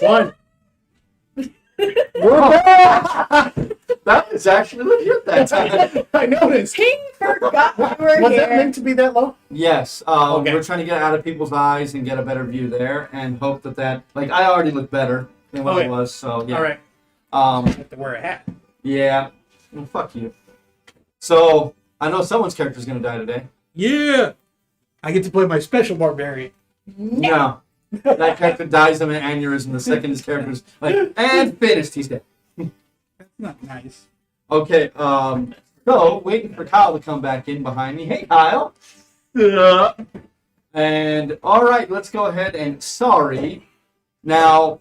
One. That was actually legit that time. I noticed. He forgot we were Was here. that meant to be that low? Yes. Okay. We're trying to get out of people's eyes and get a better view there, and hope that like I already look better than what Okay. I was. So yeah. All right. Um. I have to wear a hat. Yeah. Well, fuck you. So I know someone's character is gonna die today. Yeah. I get to play my special barbarian. No. That character dies of an aneurysm. The second his character's like, and finished. He's dead. That's not nice. Okay. So waiting for Kyle to come back in behind me. Hey, Kyle. Yeah. And all right, let's go ahead and sorry. Now,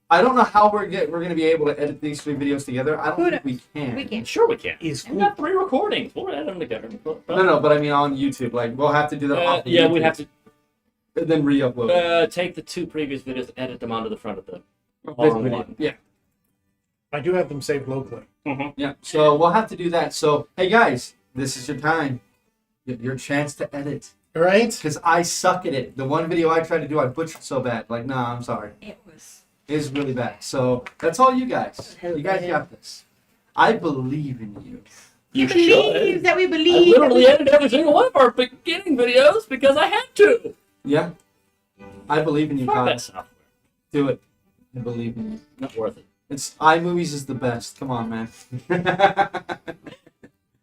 I don't know how we're going to be able to edit these 3 videos together. I don't think we can. We can. Sure we can. Is We got 3 recordings. We'll edit them together. No, but I mean on YouTube. Like we'll have to do that. Off of Yeah, YouTube we'd have to and then re-upload. take the 2 previous videos and edit them onto the front of the This all video. one. Yeah. I do have them saved locally. Yeah. So we'll have to do that. So hey guys, this is your time. Your chance to edit. Right? Because I suck at it. The one video I tried to do, I butchered so bad. Like, nah, I'm sorry. It was. It's really bad. So that's all you guys. You guys got this. I believe in you. You should. believe that we I believe. literally edited every single one of our beginning videos because I had to. Yeah. I believe in you, Fuck Kyle. that software. Do it. I believe in you. Not worth it. It's iMovies is the best. Come on, man.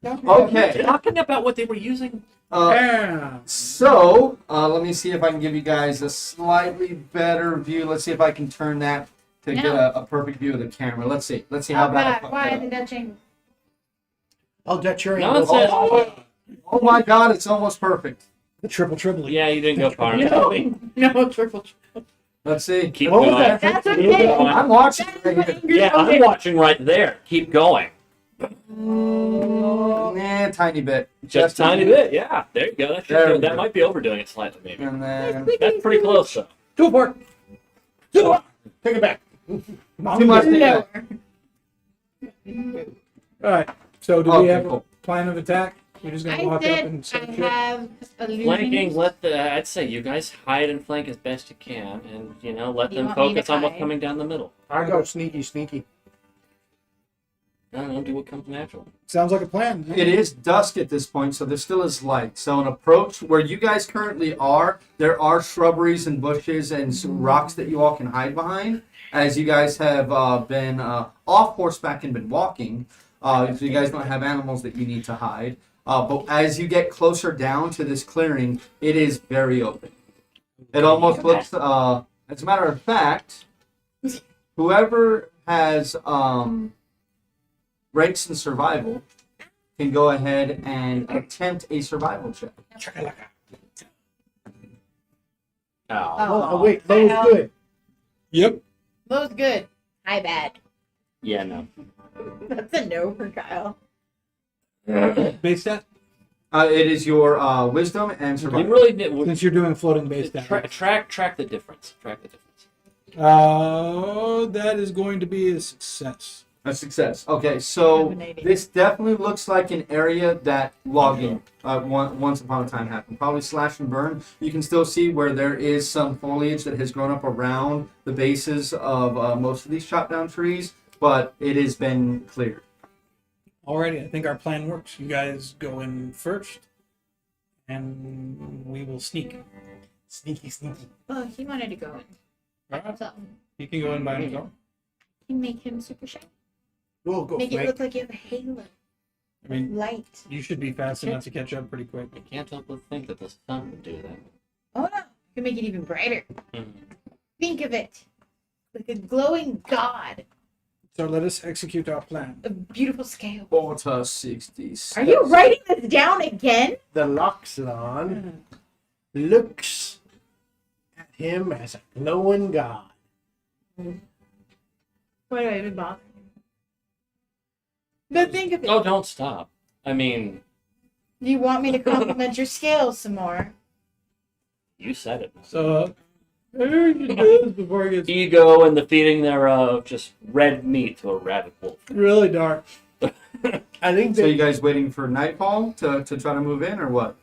Okay. Talking about what they were using. Yeah. So let me see if I can give you guys a slightly better view. Let's see if I can turn that to get a perfect view of the camera. Let's see. Let's see how bad. Why is it touching? I'll Dutch your Nonsense. angle. Oh my God! It's almost perfect. The triple. Yeah, you didn't go far No, enough. no, triple. Let's see. Keep What was going. that? That's Keep okay. going. I'm watching That's right what here. angry Yeah, I'm okay. watching right there. Keep going. Nah, tiny bit. Just a tiny bit. Yeah, there you go. That, There we that go. might be overdoing it slightly, maybe. And then That's pretty close, though. Too far. Take it back. too much. No. All right. So do Okay, we have cool. a plan of attack? We're just gonna I walk up and said set I shit? have Flanking, illusions. I'd say you guys hide and flank as best you can, and, let You them want me to focus on what's hide? coming down the middle. I go sneaky. I don't know, do what comes natural. Sounds like a plan. It is dusk at this point, so there still is light. So an approach where you guys currently are, there are shrubberies and bushes and some rocks that you all can hide behind. As you guys have been off horseback and been walking, so you guys don't have animals that you need to hide. But as you get closer down to this clearing, it is very open. It almost looks, as a matter of fact, whoever has ranks in survival can go ahead and attempt a survival check. Oh, wait. That was good. Yep. Low's good. High bad. Yeah, no. That's a no for Kyle. Base stat? It is your wisdom and You survival. really need Since you're doing floating base stat. track the difference. Track the difference. That is going to be a success. A success. Okay, so Dominating. this definitely looks like an area that logging once upon a time happened. Probably slash and burn. You can still see where there is some foliage that has grown up around the bases of most of these chopped down trees, but it has been cleared. Alrighty, I think our plan works. You guys go in first, and we will sneak. Sneaky. Oh, he wanted to go in. Alright, So, you can go in by himself. you make him super shy. We'll go Make it flank. look like you have a halo. I mean, Light. you should be fast enough to catch up pretty quick. I can't help but think that the sun would do that. Oh no. You can make it even brighter. Mhm. Think of it. Like a glowing god. So let us execute our plan. A beautiful scale. Water 60s. Are you writing this down again? The Loxodon looks at him as a glowing god. Why do I even bother? But think of it. Oh, don't stop. I mean, Do you want me to compliment your scales some more? you said it. So, maybe we should do this before it gets Ego and the feeding thereof, just red meat to a rabid wolf. really dark. I think So that you guys waiting for nightfall to try to move in or what?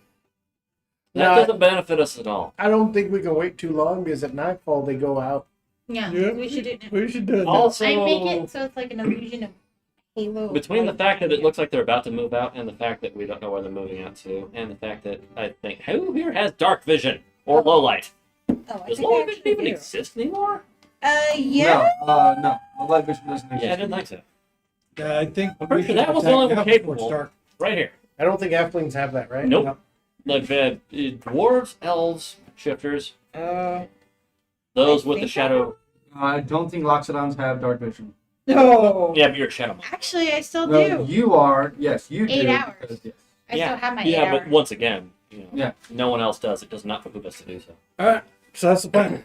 That No, doesn't benefit us at all. I don't think we can wait too long because at nightfall they go out Yeah, Yeah. we should do it now. We should do it. now. Also, I make it so it's like an illusion of halo. between the light fact that behind it looks like they're about to move out, and the fact that we don't know where they're moving out to, and the fact that I think who here has dark vision or low light? Oh, I Does think low I light vision actually even do. exist anymore? Yeah. No. The light vision doesn't exist. Yeah, I didn't think so. I think I'm pretty we sure should that was the only attack one now before it's capable. dark. Right here. I don't think halflings have that, right? Nope. Like dwarves, elves, shifters, those I with the think shadow. I don't think Loxodons have dark vision. No. Yeah, but you're a shadow. monk. Actually, I still No, do. you are. Yes, you 8 do. hours. because- yes. I Yeah. still have my 8 Yeah, hours. but once again, Yeah. no one else does. It does not behoove us to do so. All right. So that's the plan.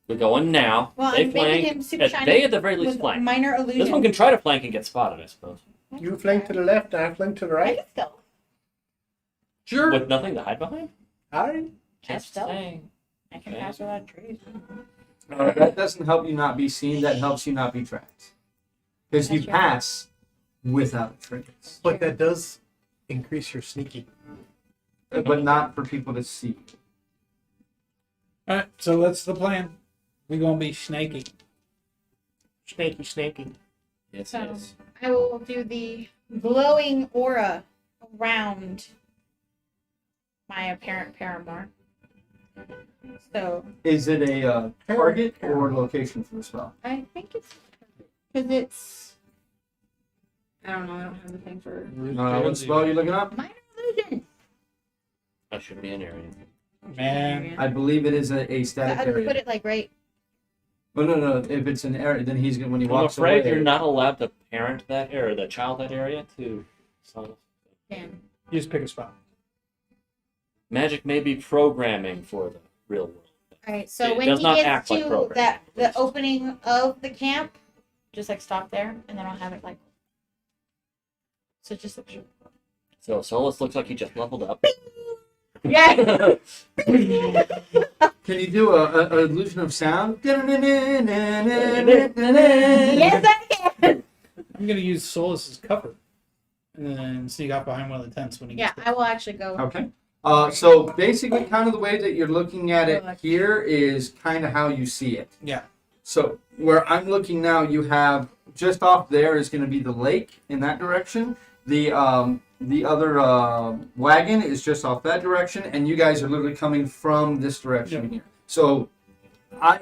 We're going now. Well, They I'm making flank. him super shiny They at the very least with flank. minor illusion. This one can try to flank and get spotted, I suppose. You flank to the left, and I flank to the I right. can still. Sure. With nothing to hide behind? Alright. That's Just stealth. saying. I can Okay. pass without trees. That doesn't help you not be seen. That helps you not be tracked. Because you That's right. pass without triggers. But that does increase your sneaking. But not for people to see. All right. So that's the plan. We're gonna be snaky. Snaky. Yes, So- yes. I will do the glowing aura around my apparent paramour. So Is it a target or location for the spell? I think it's because it's. I don't know. I don't have the thing for What spell are you looking up? minor illusion. That should be an area. Man. I believe it is a static I would put area. it like right. Oh no! If it's an area, then he's gonna when he I'm walks afraid away. you're not allowed to parent that area, the child that area to. So Can. You just pick a spot. magic may be programming for the real world. All right. So It when does he not gets act like to programming, that at the least. opening of the camp, just like stop there, and then I'll have it like. So just like. So Solus looks like he just leveled up. Yeah. Can you do a illusion of sound? Yes, I can. I'm gonna use Solus's cover, and then sneak off behind one of the tents when he Yeah, gets there. I will actually go. Okay. So basically, kind of the way that you're looking at it here is kind of how you see it. Yeah. So where I'm looking now, you have just off there is going to be the lake in that direction. The other wagon is just off that direction, and you guys are literally coming from this direction here. So I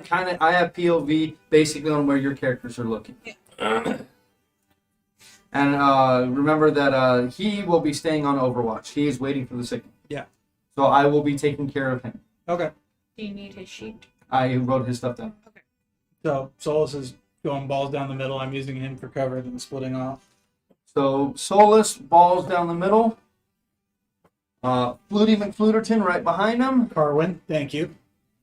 have POV basically on where your characters are looking. And remember that he will be staying on Overwatch. He is waiting for the signal. Yeah. So I will be taking care of him. Okay. Do you need his sheet? I wrote his stuff down. So Solus is going balls down the middle. I'm using him for cover, then splitting off. So Solus, balls down the middle. Flutie McFluterton right behind him. Carwin, thank you.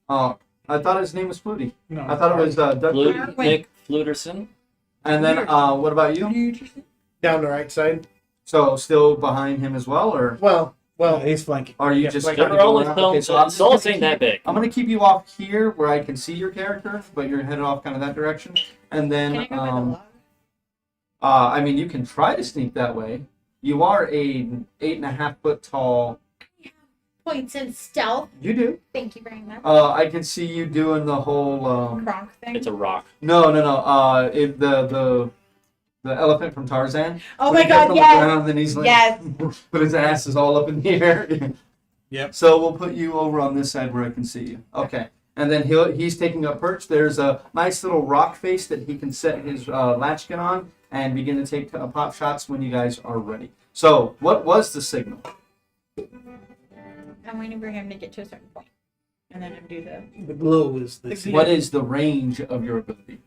I thought his name was Flutie. No, I thought it was Doug Flutie. Ludwig Fluterson. And then what about you? Down the right side. So still behind him as well, or Well, he's flanking. are you Yeah, just like- kind They're of only going around? Okay, so I'm just Solus gonna ain't that big. I'm gonna keep you off here where I can see your character, but you're headed off kind of that direction. And then, Can I go by the log? I mean, you can try to sneak that way. You are a 8.5 foot tall. Points in stealth. You do. Thank you very much. I can see you doing the whole. Kronk thing. It's a rock. No. The elephant from Tarzan. Oh When my he gets god, on the yes! ground, then he's like, Yes. but his ass is all up in the air. Yep. So we'll put you over on this side where I can see you. Okay. And then he's taking up perch. There's a nice little rock face that he can set his latchkin on and begin to take pop shots when you guys are ready. So what was the signal? I'm waiting for him to get to a certain point. And then do the. The glow is the What is the range of your ability?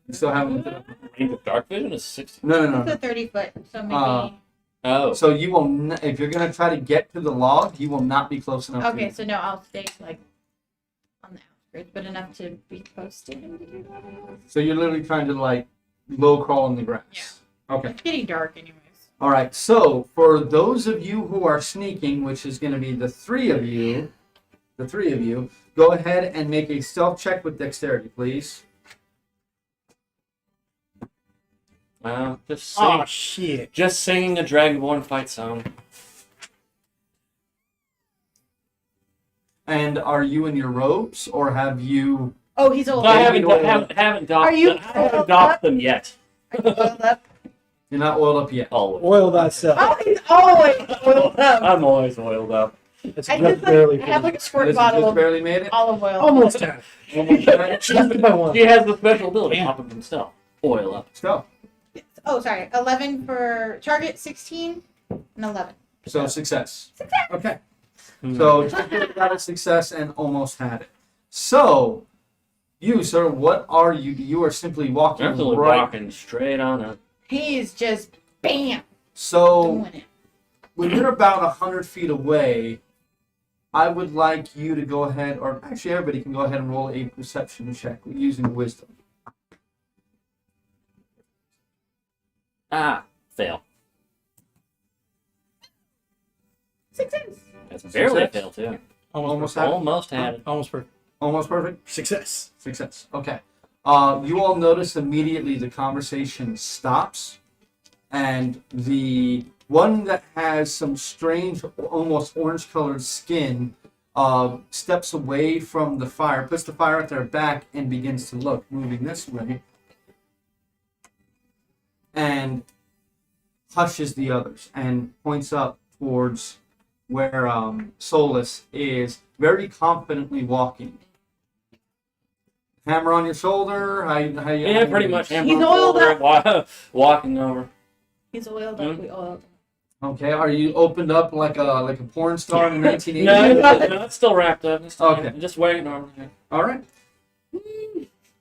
You still haven't looked it up. Range of dark vision is 60. No. It's a 30 foot, so maybe. Oh. So you will, if you're gonna try to get to the log, you will not be close enough. Okay, To so no, I'll stay like on the outskirts, but enough to be close to him to do that. So you're literally trying to like low crawl in the grass. Yeah. Okay. It's getting dark, anyways. All right. So for those of you who are sneaking, which is going to be the three of you, go ahead and make a stealth check with dexterity, please. Just Oh, sing, shit. just singing a Dragonborn fight song. And are you in your robes, or have you? Oh, he's old. I Yeah. haven't docked. Are you I haven't oiled docked up? them yet. Are you oiled up? You're not oiled up yet. Always. Oil thyself. Oh, he's always oiled up. I'm always oiled up. It's I just just barely. like, I have like a This squirt has bottle just of barely made it. olive oil. Almost half. Almost done. Just by one. She has the special ability, Damn. pop them himself. Oil up. So, Oh, sorry. 11 for target, 16, and 11. so success. Okay. Hmm. So just got a success and almost had it. So, you, sir, what are you? You are simply walking Absolutely right. walking straight on up. He's just bam So, doing it. when you're about 100 feet away, I would like you to go ahead, or actually everybody can go ahead and roll a perception check using wisdom. Ah, fail. Success. That's barely a Success. fail too. Almost had it. Almost had it. Almost perfect. Almost perfect. Success. Success. Okay. You all notice immediately the conversation stops, and the one that has some strange, almost orange-colored skin steps away from the fire, puts the fire at their back, and begins to look, moving this way, and hushes the others and points up towards where Solus is very confidently walking. Hammer on your shoulder? How you Yeah, pretty much. He's Hammer oiled over, walking over. He's oiled up. We oiled. Okay, are you opened up like a porn star in the 1980s? No, it's still wrapped up. It's Okay. Just waiting on it. All right.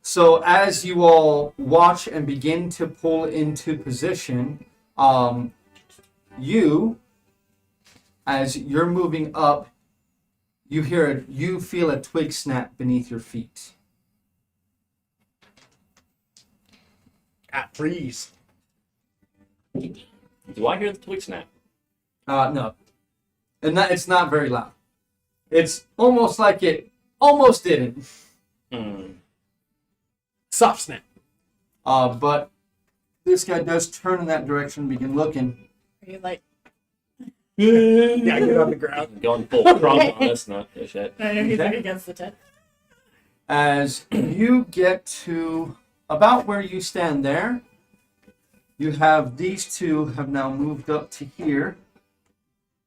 So as you all watch and begin to pull into position, as you're moving up, you feel a twig snap beneath your feet. Freeze. Do I hear the twig snap? No, and it's not very loud. It's almost like it almost didn't. Hmm. Soft snap. But this guy does turn in that direction and begin looking. Are you like? Yeah, get on the ground. Going full Trump on this nut. This shit. I know he's Okay. like against the tent. As you get to about where you stand there, you have these two have now moved up to here.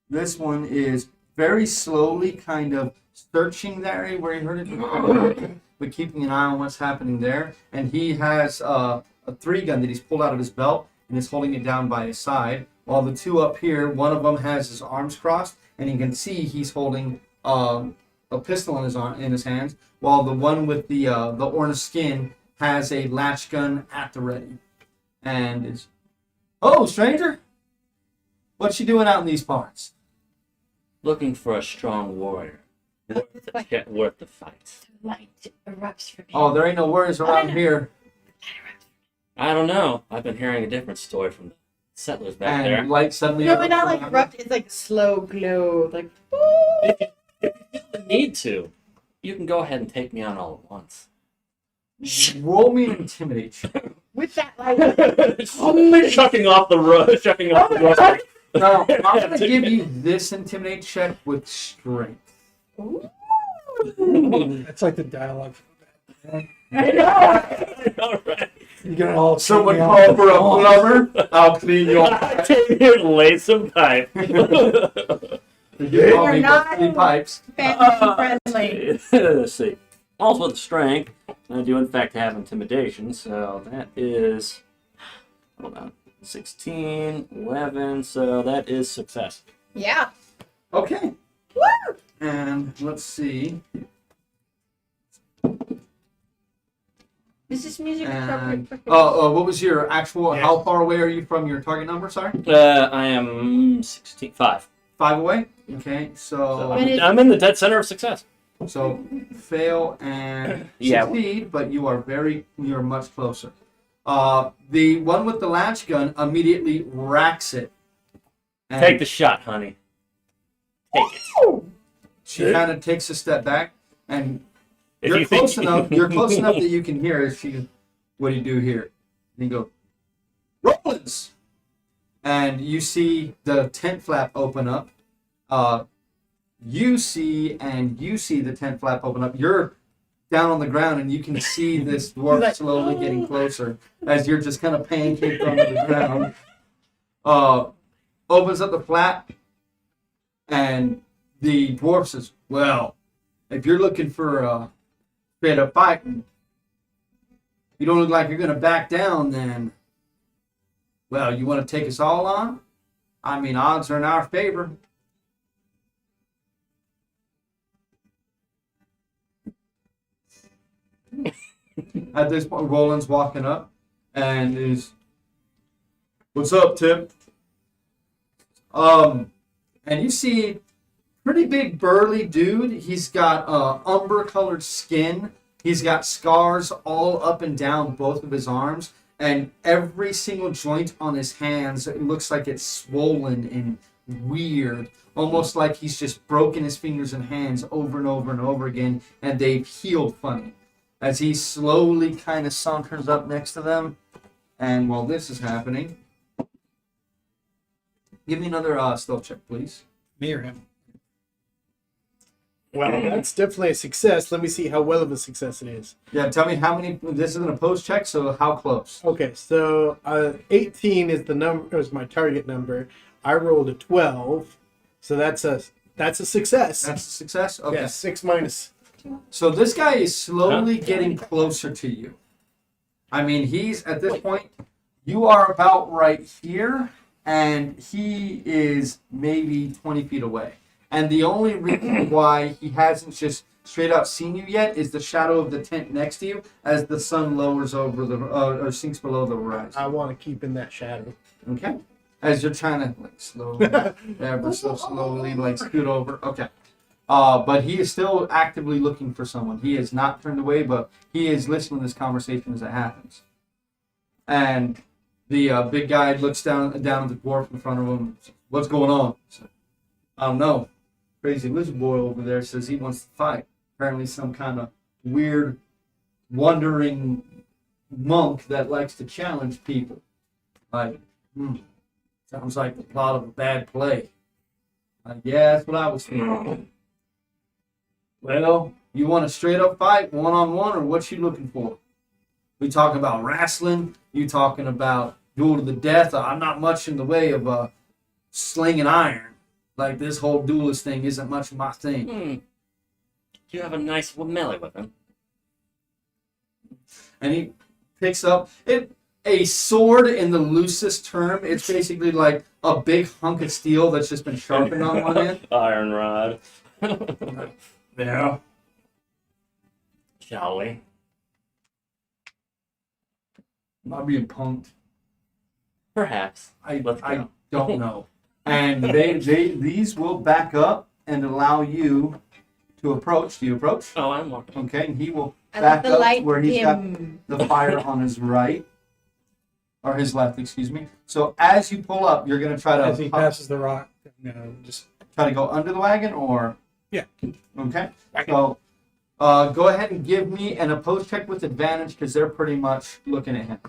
This one is very slowly kind of searching the area where he heard it, but keeping an eye on what's happening there. And he has a 3-gun that he's pulled out of his belt and is holding it down by his side. While the two up here, one of them has his arms crossed, and you can see he's holding a pistol in his hands, while the one with the orange skin has a latch gun at the ready. And is, oh, stranger, what you doing out in these parts? Looking for a strong warrior. Worth the fight. Light erupts from him. Oh, there ain't no worries around no. here. I don't know. I've been hearing a different story from the settlers back And there. light suddenly. No, but not like erupt. It's like slow glow. Like. If you feel the need to, you can go ahead and take me on all at once. Roll me an intimidate check. With that light. Shucking off the road. Shucking off the road. No, I'm gonna give you this intimidate check with strength. That's like the dialogue. I know. All right. You get all. Someone taken call out. for a plumber. I'll clean you up. I came here to lay some pipe. You call me You're not- 3 pipes. Family friendly. Let's see. Also with strength, I do in fact have intimidation, so that is, hold on, 16, 11, so that is success. Yeah. Okay. Woo! And let's see. Is this music And appropriate for what was your actual? Yeah. How far away are you from your target number? Sorry, I am 16, 5. 5 away. Okay, So so I'm in the dead center of success. fail and Yeah. succeed, but you're much closer. The one with the latch gun immediately racks it. And Take the shot, honey. Take it. she kind of takes a step back, and If you're you think- close enough. You're close enough that you can hear her. She, what do you do here? And you go, Rollins, and you see the tent flap open up. You see the tent flap open up. You're down on the ground, and you can see this dwarf like, slowly getting closer as you're just kind of pancaked onto the ground. Opens up the flap, and the dwarf says, "Well, if you're looking for a straight up fight, you don't look like you're going to back down, then, well, you want to take us all on? I mean, odds are in our favor." At this point, Roland's walking up and is, "What's up, Tip?" And you see, pretty big burly dude. He's got umber colored skin. He's got scars all up and down both of his arms, and every single joint on his hands, it looks like it's swollen and weird, almost like he's just broken his fingers and hands over and over and over again, and they've healed funny. As he slowly kind of saunters up next to them, and while this is happening, give me another stealth check, please. Me or him? Well, that's definitely a success. Let me see how well of a success it is. Yeah, tell me how many. This is an opposed check, so how close? Okay, so 18 is the number. Is my target number. I rolled a 12, so that's a success. That's a success. Okay. Yeah, 6 minus. So this guy is slowly getting closer to you. I mean, he's at this point. You are about right here, and he is maybe 20 feet away. And the only reason why he hasn't just straight up seen you yet is the shadow of the tent next to you as the sun lowers over the or sinks below the horizon. I want to keep in that shadow. Okay. As you're trying to like slowly, ever so slowly, like scoot over. Okay. But he is still actively looking for someone. He is not turned away, but he is listening to this conversation as it happens. And the big guy looks down at the dwarf in front of him. "What's going on?" So, "I don't know. Crazy lizard boy over there says he wants to fight. Apparently some kind of weird, wandering monk that likes to challenge people. Like, sounds like the plot of a bad play." Like, yeah, that's what I was thinking. "Well, you want a straight up fight, one-on-one, or what you looking for? We talking about wrestling? You talking about duel to the death? I'm not much in the way of slinging iron. Like, this whole duelist thing isn't much of my thing." Do you have a nice melee weapon? And he picks up a sword in the loosest term. It's basically like a big hunk of steel that's just been sharpened on one end. Iron rod. Yeah. Shall we? I'm not being punked. Perhaps. Let's I go. don't know. And these will back up and allow you to approach. Do you approach? Oh, I'm walking. Okay, and he will I back let the up light where he's got dim. the fire on his right. Or his left, excuse me. So as you pull up, you're going to try As he to passes the rock, just try to go under the wagon, or? Yeah. Okay. So go ahead and give me an opposed check with advantage because they're pretty much looking at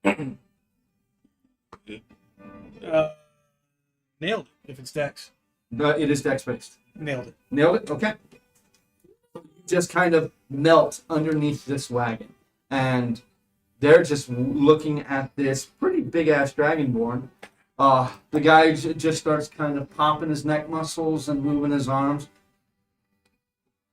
him. nailed it. If it's Dex, It is dex based. nailed it. Nailed it? Okay. You just kind of melt underneath this wagon. And they're just looking at this pretty big-ass dragonborn. The guy just starts kind of popping his neck muscles and moving his arms.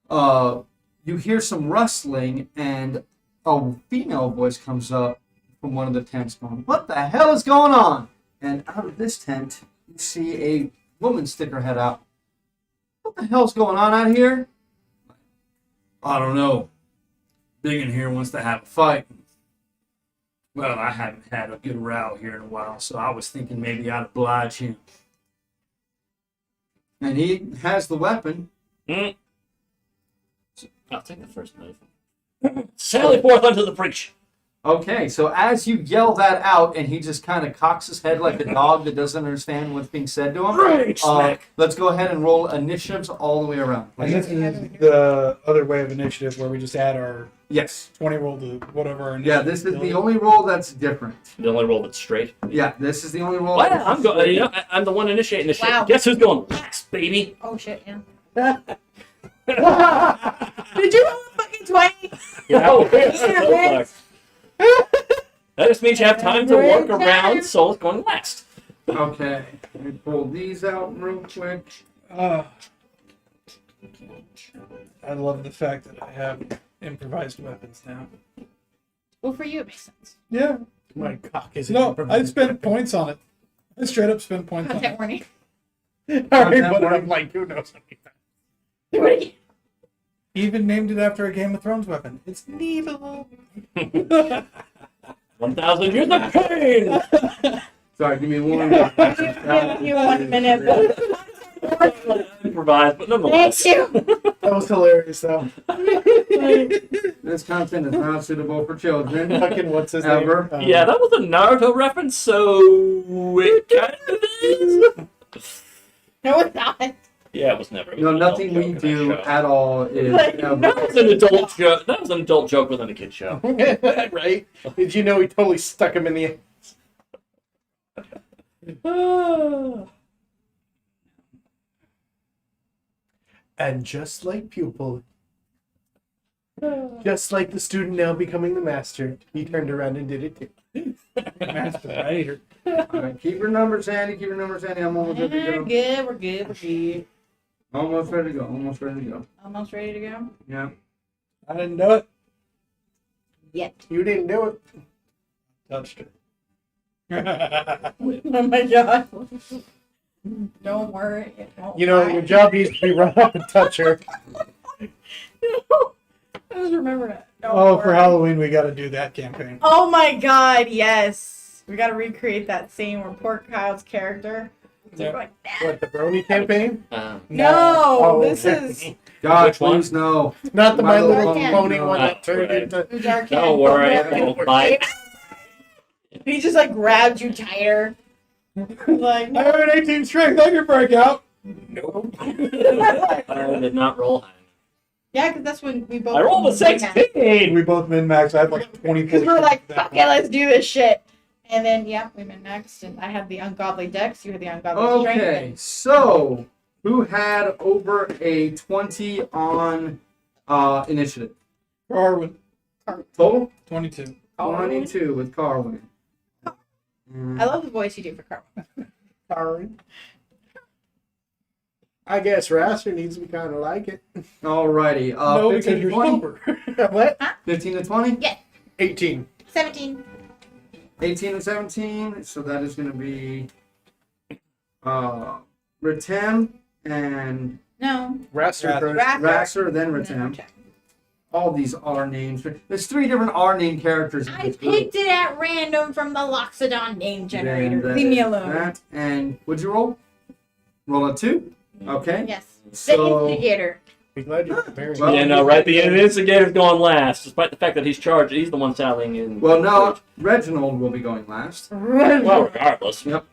You hear some rustling, and a female voice comes up from one of the tents going, "What the hell is going on?" And out of this tent, you see a woman stick her head out. "What the hell's going on out here?" "I don't know. Big in here wants to have a fight. Well, I haven't had a good row here in a while, so I was thinking maybe I'd oblige him." And he has the weapon. I'll take the first move. Sally forth unto the breach. Okay, so as you yell that out, and he just kind of cocks his head like a dog that doesn't understand what's being said to him. Rage smack. Let's go ahead and roll initiatives all the way around. And this is the other way of initiative where we just add our Yes. 20 roll to whatever our Yeah, initiative this is the ability. only roll that's different. The only roll that's straight. Yeah, this is the only roll. Well, I'm going. You know, I'm the one initiating this Wow. shit. Guess who's going last, baby? Oh shit, yeah. Did you have a fucking 20. Yeah, Oh, that just means you have time to work around Soul's going last. Okay. Let me pull these out real quick. I love the fact that I have improvised weapons now. Well, for you, it makes sense. Yeah. My cock is No, I spent points on it. I straight up spent points on Content it. warning. Alright, but I'm like, who knows? Do it again. Even named it after a Game of Thrones weapon. It's Needle. 1,000 years of pain! Sorry, give me one. Give you 1 minute. Improvised, but nonetheless. Thank you. That was hilarious, though. This content is not suitable for children. Fucking what's his Ever. name? Yeah, that was a Naruto reference, so it kind of is. No, it's not. Yeah, it was never. It was No, an nothing adult we joke in do that show. at all is Like, ever. That was an adult joke. That was an adult joke within a kid show. Right? Did you know he totally stuck him in the And just like pupil, just like the student now becoming the master, he turned around and did it too. Master Rider. Alright, keep your numbers handy. Keep your numbers handy. I'm almost ready to We're go. good. We're good. We're good. Almost ready to go. Almost ready to go. Almost ready to go. Yeah. I didn't do it. Yet. You didn't do it. Touched it. Oh my god. Don't worry. It won't You know, lie. your job used to be run up and touch her. I just remember it. Don't Oh, for worry. Halloween we got to do that campaign. Oh my god, yes. We gotta recreate that scene where poor Kyle's character is Yeah. going, What, the Brony campaign? no, Oh, this okay. is God, Which one? please no. Not the My My Little Little Pony Pony, one that turned right. into... dark. Don't worry, it won't bite. He just like grabbed you tighter. Like, I no. have an 18 strength. I can break out. Nope. I did not roll high. Yeah, because that's when we both. I rolled a 16! We both min max. I had like 24. Because we're like, strength fuck it, let's do this shit. And then, yeah, we went next, and I had the ungodly dex, you had the ungodly strength. Okay, so who had over a 20 on initiative? Carwin. Total? 22. 22 with Carwin. I love the voice you do for Carmen. Darn. I guess Rasser needs to be kind of like it. Alrighty. No, 15 because to you're 20? sober. What? 15 to 20? 18. 17. 18 and 17. So that is going to be Ritem and No. Rasser Rasser. first. Rasser, then Ritem. All these R names. There's 3 different R name characters in I this group. picked it at random from the Loxodon name Then generator. that Leave me is alone. That. And what'd you roll? Roll a 2? Okay. Yes. The So, instigator. Be glad you're preparing. Well, Yeah, no, right. The instigator's going last, despite the fact that he's charged. He's the one sallying in. well, no, Reginald will be going last. Well, regardless. Yep.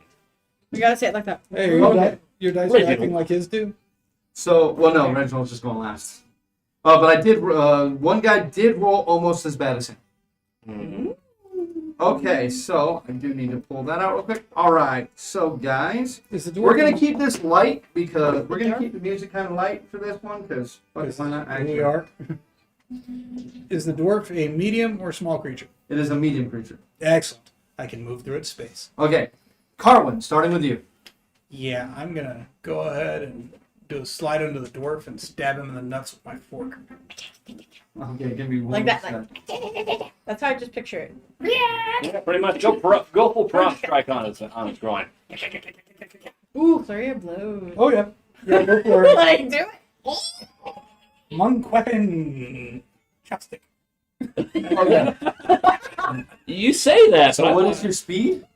We gotta say it like that. Hey, your, Okay. your dice are Reginald. acting like his do? So, well, no, Reginald's just going last. But I did, one guy did roll almost as bad as him. Mhm. Okay, so I do need to pull that out real quick. All right, so guys, Is the dwarf we're gonna keep this light because we're gonna keep the music kind of light for this one because why not? Here we are. Is the dwarf a medium or small creature? It is a medium creature. Excellent. I can move through its space. Okay, Carwin, starting with you. Yeah, I'm gonna go ahead and do a slide under the dwarf and stab him in the nuts with my fork. Okay, give me one. Like that. sec. Like, that's how I just picture it. Yeah, pretty much. Go full prop strike on its groin. Ooh, flurry of blows. Oh yeah. Yeah, go for it. Like, do it. Monk weapon. Chopstick. Okay, You say that, so but what I is your speed?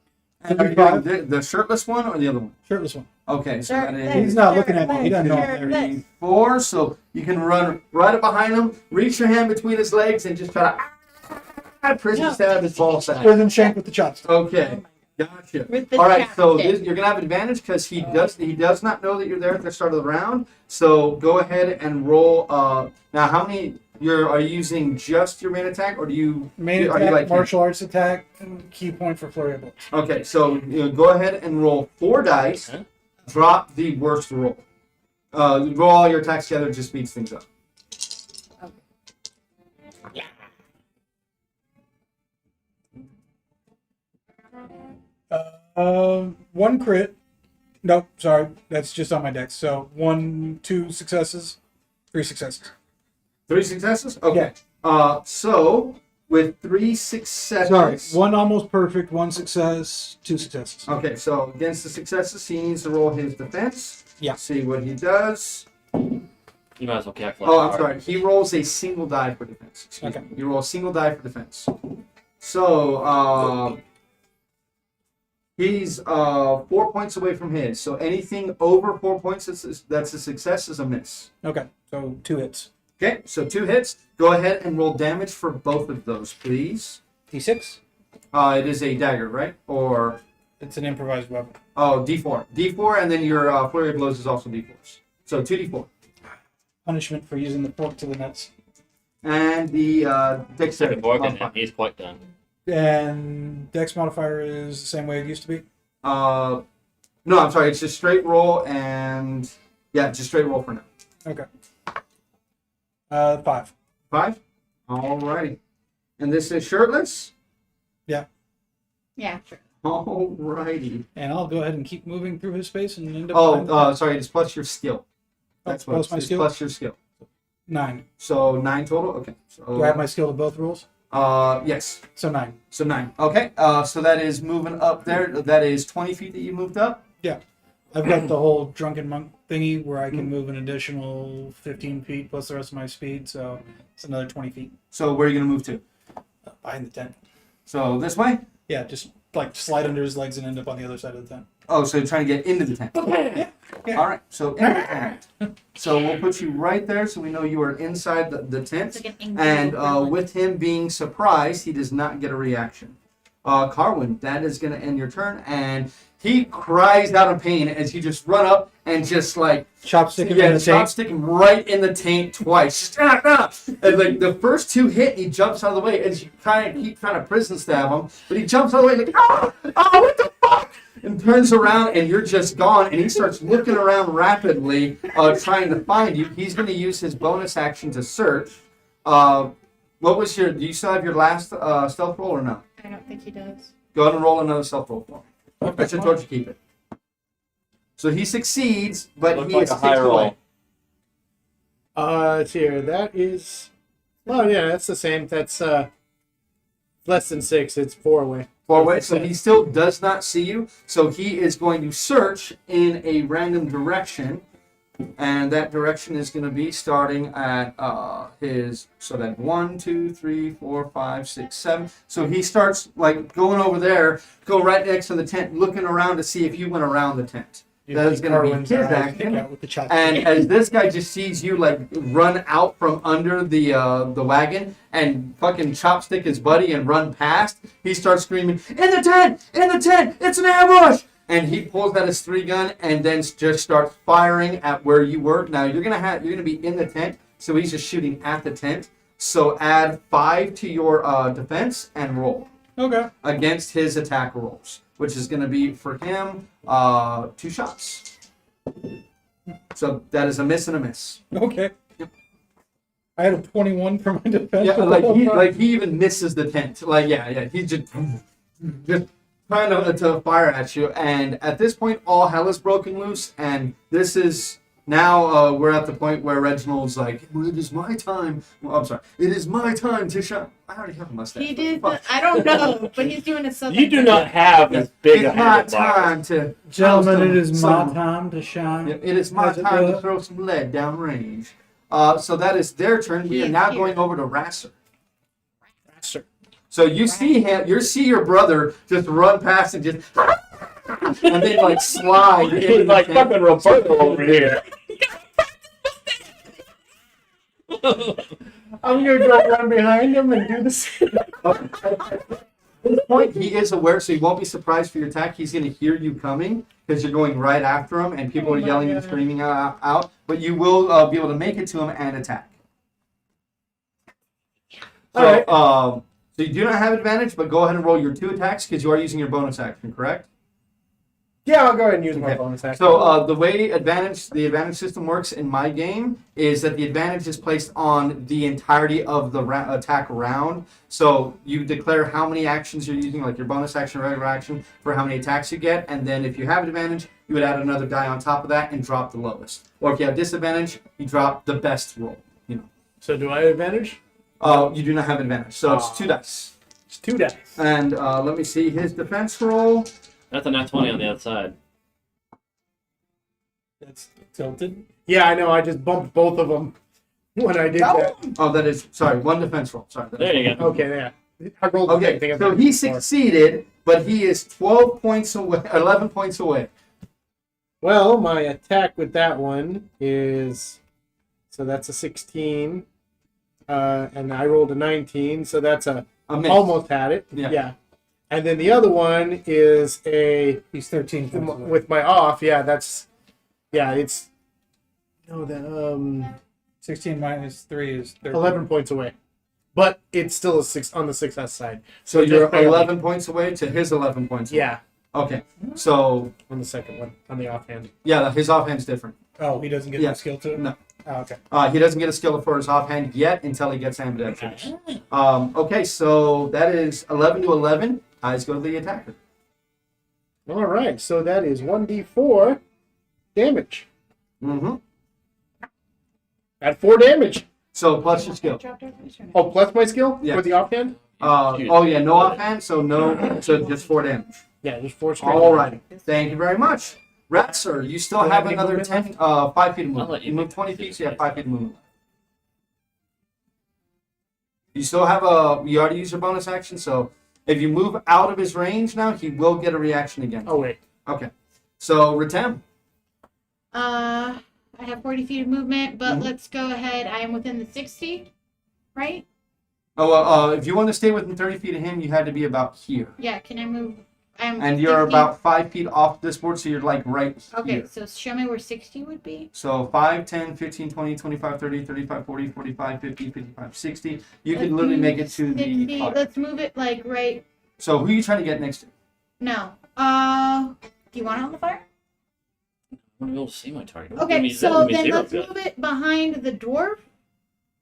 Are you 75. doing the shirtless one or the other one? Shirtless one. Okay, so that is He's not looking at me. He doesn't know I'm there. Shirtless. 4, so you can run right up behind him, reach your hand between his legs, and just try to prison stab his ball sack. Prison shank with the chopstick. Okay, gotcha. With the All right, so chapstick. you're gonna have advantage because he does not know that you're there at the start of the round. So go ahead and roll. Now, how many? Are you using just your main attack, or do you? Main are you attack, like martial arts attack, and key point for flurry of blows. Okay, so go ahead and roll 4 dice. Okay. Drop the worst roll. Roll all your attacks together, just speeds things up. One crit. Nope, sorry. That's just on my dex. So 1, 2 successes, 3 successes. 3 successes? Okay. So with 3 successes. Sorry, 1 almost perfect, 1 success, 2 successes. Okay, so against the successes, he needs to roll his defense. Yeah. See what he does. You might as well calculate. Oh, I'm sorry. He rolls a single die for defense. Excuse Okay. me. You roll a single die for defense. So, he's 4 points away from his. So anything over 4 points that's a success is a miss. Okay, so 2 hits. Okay, so 2 hits. Go ahead and roll damage for both of those, please. D6? It is a dagger, right? Or It's an improvised weapon. D4. D4, and then your flurry of blows is also D4s. So 2D4. Punishment for using the fork to the nuts. And the dexterity. Second work, and he's quite done. And dex modifier is the same way it used to be? No, I'm sorry. It's just straight roll and just straight roll for now. Okay. 5. 5. Alrighty. And this is shirtless. Yeah, sure. Alrighty. And I'll go ahead and keep moving through his space and end up. Sorry. It's plus your skill. That's what plus my it's skill? plus your skill. 9. So 9 total. Okay. So Do I have my skill to both rolls? yes. So 9. So 9. Okay. So that is moving up there. That is 20 feet that you moved up. I've got the whole drunken monk thingy where I can move an additional 15 feet plus the rest of my speed, so it's another 20 feet So where are you gonna move to? behind the tent. So this way. Yeah, just like slide under his legs and end up on the other side of the tent. Oh, so you're trying to get into the tent. Yeah. All right. So in the tent. So we'll put you right there, so we know you are inside the tent. It's like an angry And villain. with him being surprised, he does not get a reaction. Carwin, that is going to end your turn, and he cries out in pain as you just run up and just like Chopstick him in the tank. chopstick him right in the taint twice. Just, and like the first 2 hit, he jumps out of the way as you kind of keep trying to prison stab him, but he jumps out of the way like, oh, what the fuck? And turns around and you're just gone, and he starts looking around rapidly, trying to find you. He's going to use his bonus action to search. What was do you still have your last stealth roll or no? I don't think he does. Go ahead and roll another stealth roll for me. Okay. I should told you keep it. So he succeeds, but Looks he like is a 6 high away. roll. It's here. That is. Oh yeah, that's the same. That's less than 6. It's 4 away. 4 away. So he still does not see you. So he is going to search in a random direction. And that direction is going to be starting at so that 1, 2, 3, 4, 5, 6, 7. So he starts like going over there, go right next to the tent, looking around to see if you went around the tent. That is going to be his action. With the chopstick. And as this guy just sees you like run out from under the wagon and fucking chopstick his buddy and run past, he starts screaming, "In the tent! In the tent! It's an ambush!" And he pulls out his 3-gun and then just starts firing at where you were. Now you're gonna be in the tent, so he's just shooting at the tent. So add 5 to your defense and roll Okay. against his attack rolls, which is gonna be for him 2 shots. So that is a miss and a miss. Okay. I had a 21 for my defense. Yeah, like he even misses the tent. Like he's just trying to fire at you, and at this point, all hell is broken loose, and this is now we're at the point where Reginald's like, well, "It is my time." Well, I'm sorry, it is my time to shine. I already have a mustache. He What the did. fuck? I don't know, but he's doing a southern. You do not have as big a It's my handlebar. time to. Gentlemen, it is my Some- time to shine. Yeah, it is my How's it time to look? throw some lead downrange. So that is their turn. We are He's now here. going over to Rasser. Sir. So you see him, you see your brother just run past and just, and then like slide. into He's the like tent. fucking Roberto over here. I'm gonna go run behind him and do the same. At this point, he is aware, so he won't be surprised for your attack. He's going to hear you coming because you're going right after him, and people are yelling and screaming out. But you will be able to make it to him and attack. So, Alright. So you do not have advantage, but go ahead and roll your 2 attacks because you are using your bonus action, correct? Yeah, I'll go ahead and use my Okay. bonus action. So the way the advantage system works in my game is that the advantage is placed on the entirety of the attack round. So you declare how many actions you're using, like your bonus action, regular action, for how many attacks you get, and then if you have advantage, you would add another die on top of that and drop the lowest. Or if you have disadvantage, you drop the best roll. So do I have advantage? You do not have advantage, so it's 2 dice. It's 2 dice. And let me see his defense roll. That's a nat 20 on the outside. That's tilted. Yeah, I know. I just bumped both of them when I did that. Oh, that is, sorry, 1 defense roll. Sorry. There you go. Okay, yeah. I rolled the same thing Okay, as so I he did before. succeeded, but he is 12 points away, 11 points away. Well, my attack with that one is, so that's a 16, and I rolled a 19, so that's a Miss. almost had it. Yeah. And then the other one is a He's 13 points away. with my off. Yeah, it's no the 16 minus 3 is 13. 11 points away, but it's still a 6 on the success side. So you're just barely. 11 points away to his 11 points away. Yeah, Okay, so, on the second one on the offhand. yeah, his offhand's different. Oh, he doesn't get Yeah. the skill to it? No. Oh, okay. He doesn't get a skill for his offhand yet until he gets ambidextrous. Okay, so that is 11 to 11. Eyes go to the attacker. All right, so that is 1d4 damage. Mm-hmm. At 4 damage. So plus your skill. Oh, plus my skill Yeah. for the offhand. Oh yeah, no offhand, so just 4 damage. Yeah, just 4 straight. All right. Thank you very much. Ratzer, you still Do I have have any another movement 5 feet of I'll movement. let You you move make 20 the feet, so you have decision. 5 feet of movement. You still have you already used your bonus action, so if you move out of his range now, he will get a reaction again. Oh wait. Okay. So, Ritem. I have 40 feet of movement, but Mhm. let's go ahead. I am within the 60, right? If you want to stay within 30 feet of him, you had to be about here. Yeah, can I move? I'm And you're 60. about 5 feet off this board, so you're like right Okay, here. so show me where 60 would be. So 5, 10, 15, 20, 25, 30, 35, 40, 45, 50, 55, 60. You Let's could literally move make it to 60. the fire. Let's move it like right. So who are you trying to get next to? No. Do you want it on the fire? I want to be able to see my target. Okay, so then let's move it behind the dwarf.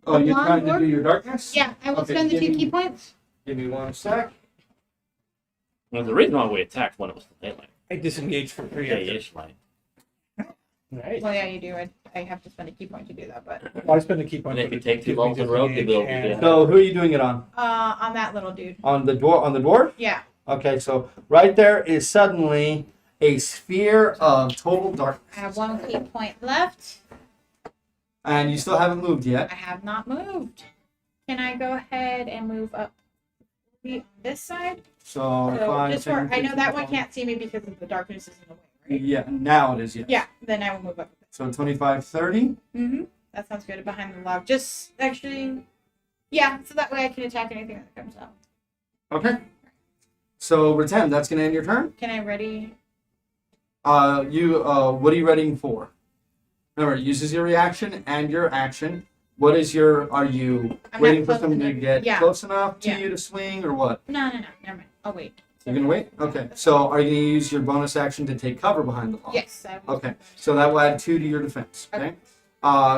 Oh, you're Blonde trying to dwarf? do your darkness? Yeah, I will Okay, spend the give 2 me- key points. Give me 1 sec. Well, the reason why we attacked when it was the daylight. I disengaged for free. Yeah, after. ish light. Right. Well, yeah, you do. I have to spend a key point to do that, but Well, I spend a key point. And if but you it take 2 gives me levels in a row, disengage you'll be and- able to So who are you doing it on? on that little dude. On the dwarf? Yeah. Okay, so right there is suddenly a sphere of total darkness. I have 1 key point left. And you still haven't moved yet. I have not moved. Can I go ahead and move up this side? So, So 5, just 10, for, I know 15, that one 20. can't see me because of the darkness is in the way, right? Yeah, now it is, yes. Yeah, then I will move up. So 25, 30. Mm-hmm. That sounds good. Behind the log. Just actually, yeah, so that way I can attack anything that comes out. Okay. So, Ritem, that's going to end your turn. Can I ready? What are you readying for? Remember, it uses your reaction and your action. Are you I'm waiting not for close someone to enough. get Yeah. close enough to Yeah. you to swing or what? No, never mind. I'll wait. You're going to wait? Okay. So, are you going to use your bonus action to take cover behind the wall? Yes. I will. Okay. So, that will add 2 to your defense. Okay.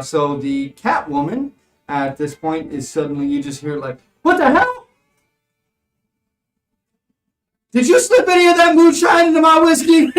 So, the Catwoman at this point is suddenly, you just hear like, what the hell? Did you slip any of that moonshine into my whiskey?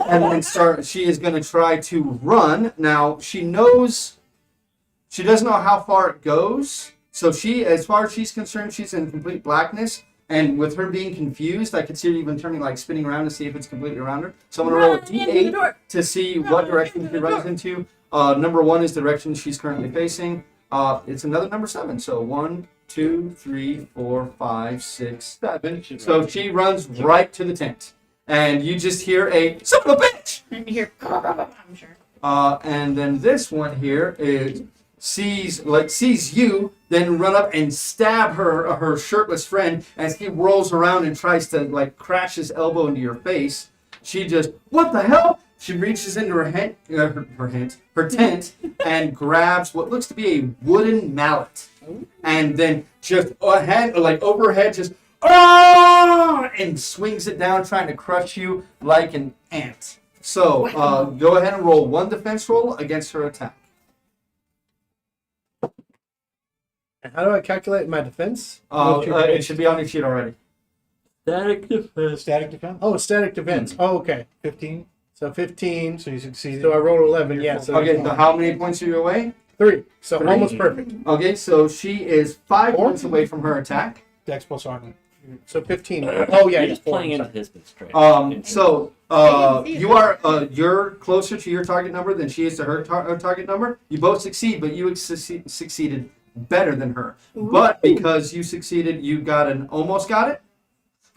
And then she is going to try to run. Now, she doesn't know how far it goes. So as far as she's concerned, she's in complete blackness. And with her being confused, I could see her even turning, like spinning around to see if it's completely around her. So I'm going to roll a Run into the door. D8 to see what direction she runs into. Number 1 is the direction she's currently facing. It's another number 7. So 1, 2, 3, 4, 5, 6, 7. So she runs right to the tent. And you just hear a son of a bitch! And you hear, I'm sure. And then this one here sees you, then run up and stab her shirtless friend as he rolls around and tries to like crash his elbow into your face. She just, what the hell? She reaches into her tent and grabs what looks to be a wooden mallet, and then just over her head, just and swings it down, trying to crush you like an ant. So go ahead and roll 1 defense roll against her attack. And how do I calculate my defense? It should be on your sheet already. Static defense. Static defense. Oh, static defense. Oh, okay. 15. So 15. So you succeeded. So I rolled 11. Yeah. So Okay, so how many points are you away? 3. So 3. almost perfect. Okay, so she is 5 4? points away from her attack. Dex plus armor. So 15. Oh yeah, You're just just 4. playing into Sorry. his constraint. So I didn't see you are you're closer to your target number than she is to her target number. You both succeed, but you succeeded better than her. But because you succeeded, you almost got it.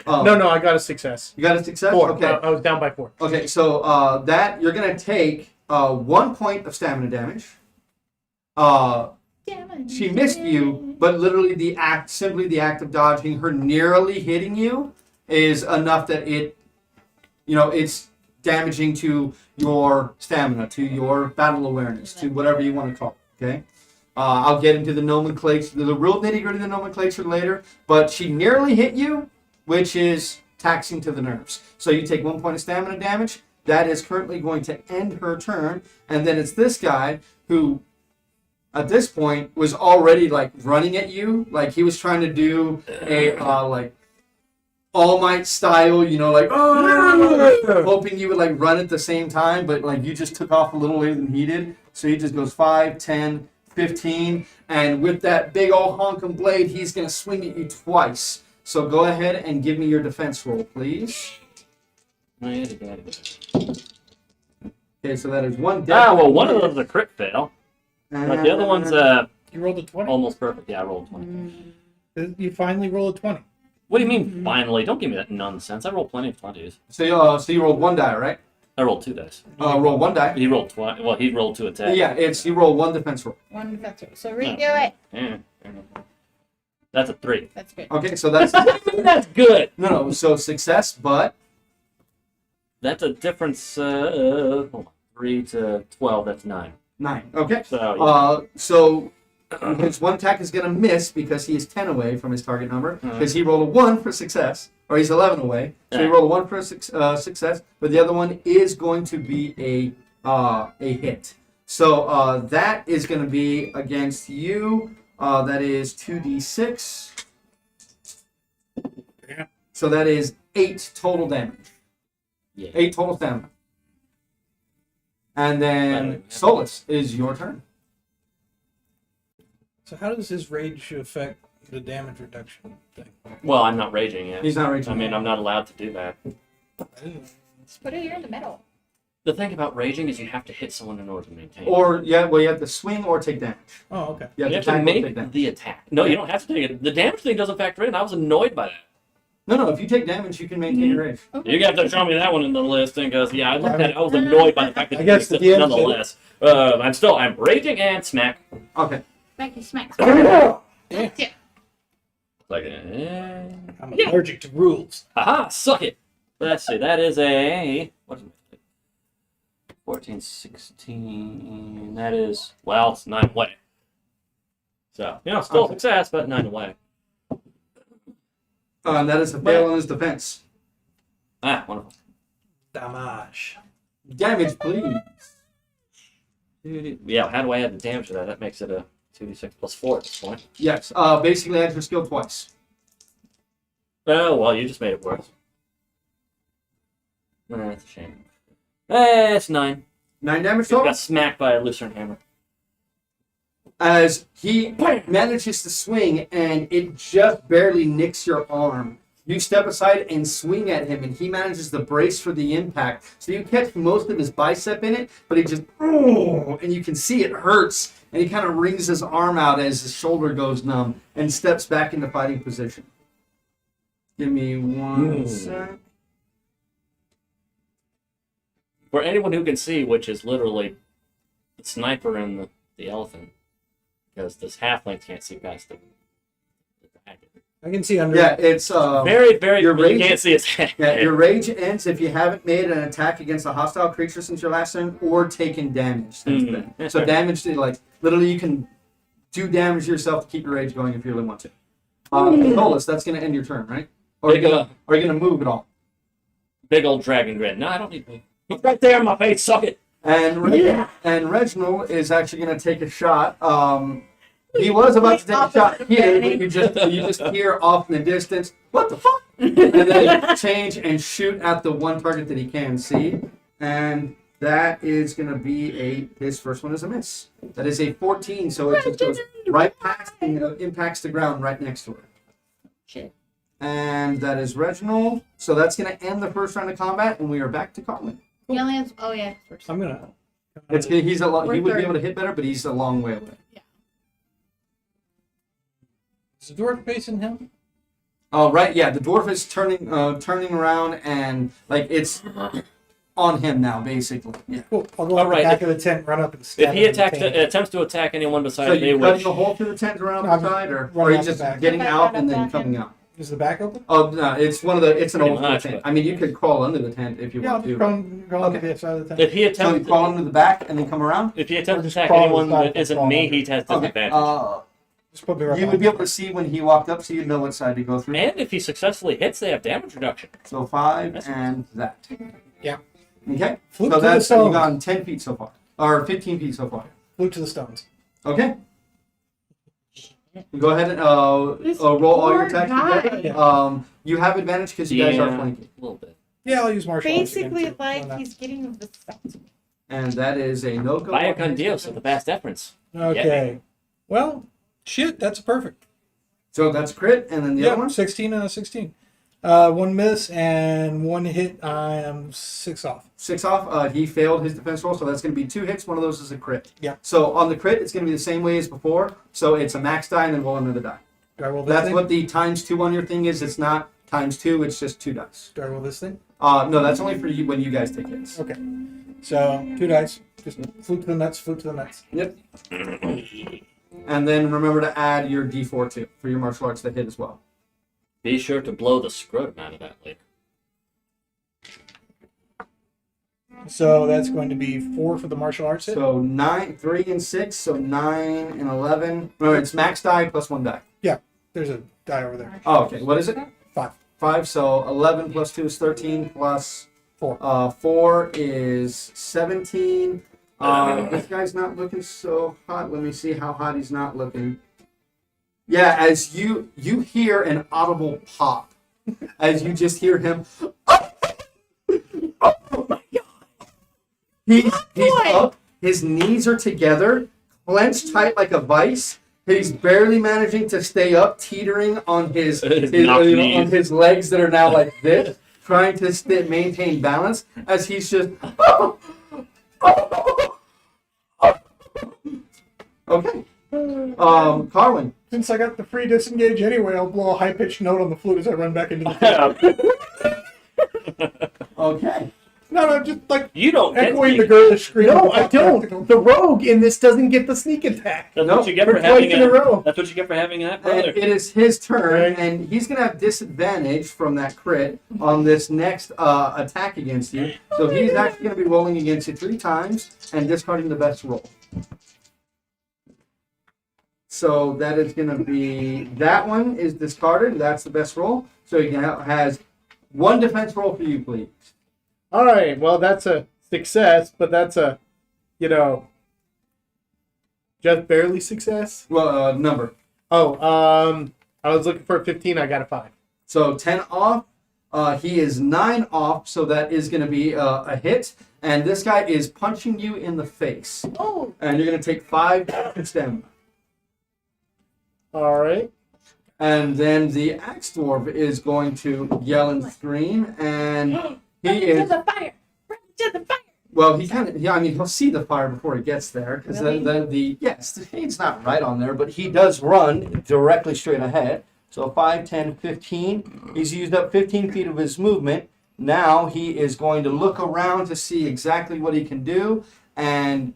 No, I got a success. You got a success. 4. Okay. I was down by 4. Okay. So that you're gonna take 1 point of stamina damage. She missed you, but literally simply the act of dodging her nearly hitting you is enough that it's damaging to your stamina, to your battle awareness, to whatever you want to call it, okay? I'll get into the nomenclature, the real nitty-gritty of the nomenclature later, but she nearly hit you, which is taxing to the nerves. So you take 1 point of stamina damage. That is currently going to end her turn, and then it's this guy who at this point was already like running at you, like he was trying to do a like All Might style, like hoping you would like run at the same time, but like you just took off a little later than he did. So he just goes 5, 10, 15, and with that big old honking blade, he's gonna swing at you twice. So go ahead and give me your defense roll, please. Okay, so that is 1 death. Well, one of those is a crit fail. But the other one's You rolled a 20. almost perfect. Yeah, I rolled 20. You finally roll a 20. What do you mean, finally? Don't give me that nonsense. I rolled plenty of 20s. So you rolled 1 die, right? I rolled 2 dice. Roll 1 die. He rolled 20. Well, he rolled 2 attacks. Yeah, you roll 1 defense roll. 1 defense roll. So redo it. Yeah. That's a 3. That's good. Okay, so that's That's good. no. So success, but That's a difference. Hold on. 3 to 12. That's 9. 9. Okay. So So his 1 attack is gonna miss because he is 10 away from his target number because he rolled a 1 for success, or he's 11 away. So he rolled a 1 for success, but the other one is going to be a hit. So that is going to be against you. That is 2d6. Yeah. So that is 8 total damage. Yeah. 8 total stamina. And then Solus is your turn. So how does his rage affect the damage reduction thing? well, I'm not raging yet. He's not raging. I mean, I'm not allowed to do that. I didn't- Just put it here in the middle. The thing about raging is you have to hit someone in order to maintain. Or you have to swing or take damage. Oh, okay. You you have to attack or take make damage. the attack. No, you don't have to take it. The damage thing doesn't factor in. I was annoyed by that. No, if you take damage, you can maintain your rage. You got to show me that one in the list because I looked at it. I was annoyed by the fact that I guess it the DM nonetheless. I'm raging and smack. Okay. Smack you, smack. Yeah. Yeah. Like, I'm allergic to rules. haha, suck it. Let's see. That is a what is it? 14, 16. That is it's 9 away. So still a success, but 9 away. And that is a fail on his defense. Wonderful. Damage. Damage, please. Yeah, how do I add the damage to that? That makes it a 2d6 plus 4 at this point. Yes. Basically, add your skill twice. Oh, well, you just made it worse. That's a shame. It's 9. 9 damage He total. got smacked by a Lucerne hammer. As he manages to swing, and it just barely nicks your arm. You step aside and swing at him, and he manages to brace for the impact. So you catch most of his bicep in it, but he just, and you can see it hurts. And he kind of wrings his arm out as his shoulder goes numb and steps back into fighting position. Give me 1 sec. For anyone who can see, which is literally the sniper and the elephant, because this halfling can't see past the dragon. I can see under. Yeah, it's Very, very. your But you rage- can't see his head. yeah, your rage ends if you haven't made an attack against a hostile creature since your last turn or taken damage since then. So damage, like literally, you can do damage to yourself to keep your rage going if you really want to. Nolas, that's going to end your turn, right? Or are you gonna move at all? Big old dragon grin. No, I don't need to. He's right there in my face. Suck it. And Reginald is actually going to take a shot. He was about to take a shot here, but you just hear off in the distance, what the fuck? And then change and shoot at the one target that he can see. And that is going to be his first one is a miss. That is a 14, so it just goes right past and impacts the ground right next to her. Shit. And that is Reginald. So that's going to end the first round of combat, and we are back to Colin. He only has. Oh yeah. First. I'm gonna. He's a lot. He would be third. able to hit better, but he's a long way away. Is the dwarf facing him? Oh right, yeah. The dwarf is turning around, and like it's on him now, basically. Yeah. Cool. I'll go up Alright, the back of the tent, run up and stab If he him in the taint. attempts to attack anyone besides So me, you cutting which a hole through the tent around No, the I'm side, or running are you out the just back. getting Back out out and of then that coming tent. out? Is the back open? Oh no, it's an Pretty old much, tent. but- I mean, you could crawl under the tent if you Yeah, I'll want just to. crawl under the side of the tent. if he So you attempts crawl under the back and then come around. if he attempts to just attack crawl anyone inside that and isn't crawl me, under. he has Okay. disadvantage. Just put me right You would behind be able to see when he walked up, so you'd know what side to go through. And if he successfully hits, they have damage reduction. So 5 That's and that. Yeah. Okay. Flute So to the that's you stones. gone 10 feet so far, or 15 feet so far. Flute to the stones. Okay. Go ahead and roll all your attacks together. Yeah. You have advantage because you guys are flanking. A little bit. Yeah, I'll use martial arts again, Basically, too. like Why not? he's getting the stuff. And that is a no-go. Vaya con Dios of the past efforts. Okay. Well, shit, that's perfect. So that's crit, and then the other Yeah, one? 16 and a 16. One miss and one hit. I am 6 off. 6 off. He failed his defense roll, so that's going to be 2 hits. One of those is a crit. Yeah. So on the crit, it's going to be the same way as before. So it's a max die and then roll another die. Do I roll this That's thing? what the ×2 on your thing is. It's not ×2. It's just 2 dice. Do I roll this thing? No, that's only for you when you guys take hits. Okay. So 2 dice. Just flute to the nuts, flute to the nuts. Yep. And then remember to add your D4 too for your martial arts that hit as well. Be sure to blow the scrotum out of that later. So that's going to be 4 for the martial arts hit. So 9, 3, and 6. So 9 and 11. Remember, it's max die plus 1 die. There's a die over there. Oh, okay. What is it? 5. 5. So 11 plus 2 is 13 plus 4. 4 is 17. This guy's not looking so hot. Let me see how hot he's not looking. Yeah, as you hear an audible pop, as you just hear him. Oh my god! He's up. His knees are together, clenched tight like a vice. He's barely managing to stay up, teetering on his knock knees. on his legs that are now like this, trying to maintain balance as he's just. Okay. Carwin. Since I got the free disengage anyway, I'll blow a high pitched note on the flute as I run back into the tent. Okay. No, just like You don't get echoing the sneak. girlish scream. No, of I tactical. don't. The rogue in this doesn't get the sneak attack. That's No, what you get for for having twice in a row. That's what you get for having that And brother. it is his turn, Okay. and he's going to have disadvantage from that crit on this next attack against you. So he's actually going to be rolling against you 3 times and discarding the best roll. So that is going to be, that one is discarded. That's the best roll. So he has 1 defense roll for you, please. All right. Well, that's a success, but that's a, just barely success. Well, number. Oh, I was looking for a 15. I got a 5. So 10 off. He is 9 off, so that is going to be a hit. And this guy is punching you in the face. Oh, And you're going to take 5 damage stem. All right. And then the axe dwarf is going to yell and scream, and run he to is the fire! Run to the fire! well. He kind of he'll see the fire before he gets there because Really? the shade's not right on there, but he does run directly straight ahead. So 5, 10, 15. He's used up 15 feet of his movement. Now he is going to look around to see exactly what he can do, and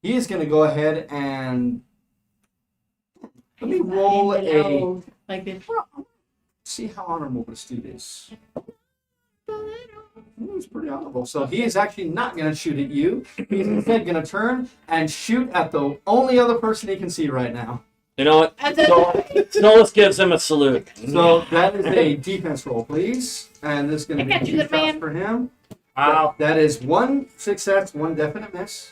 he is going to go ahead and let me roll a. Like this. See how honorable this dude is. He's pretty honorable. So he is actually not going to shoot at you. He's instead going to turn and shoot at the only other person he can see right now. You know what? Snolas gives him a salute. So that is a defense roll, please. And this is going to I be got you, 2 good shots man. for him. Wow. That is 1 success, 1 definite miss.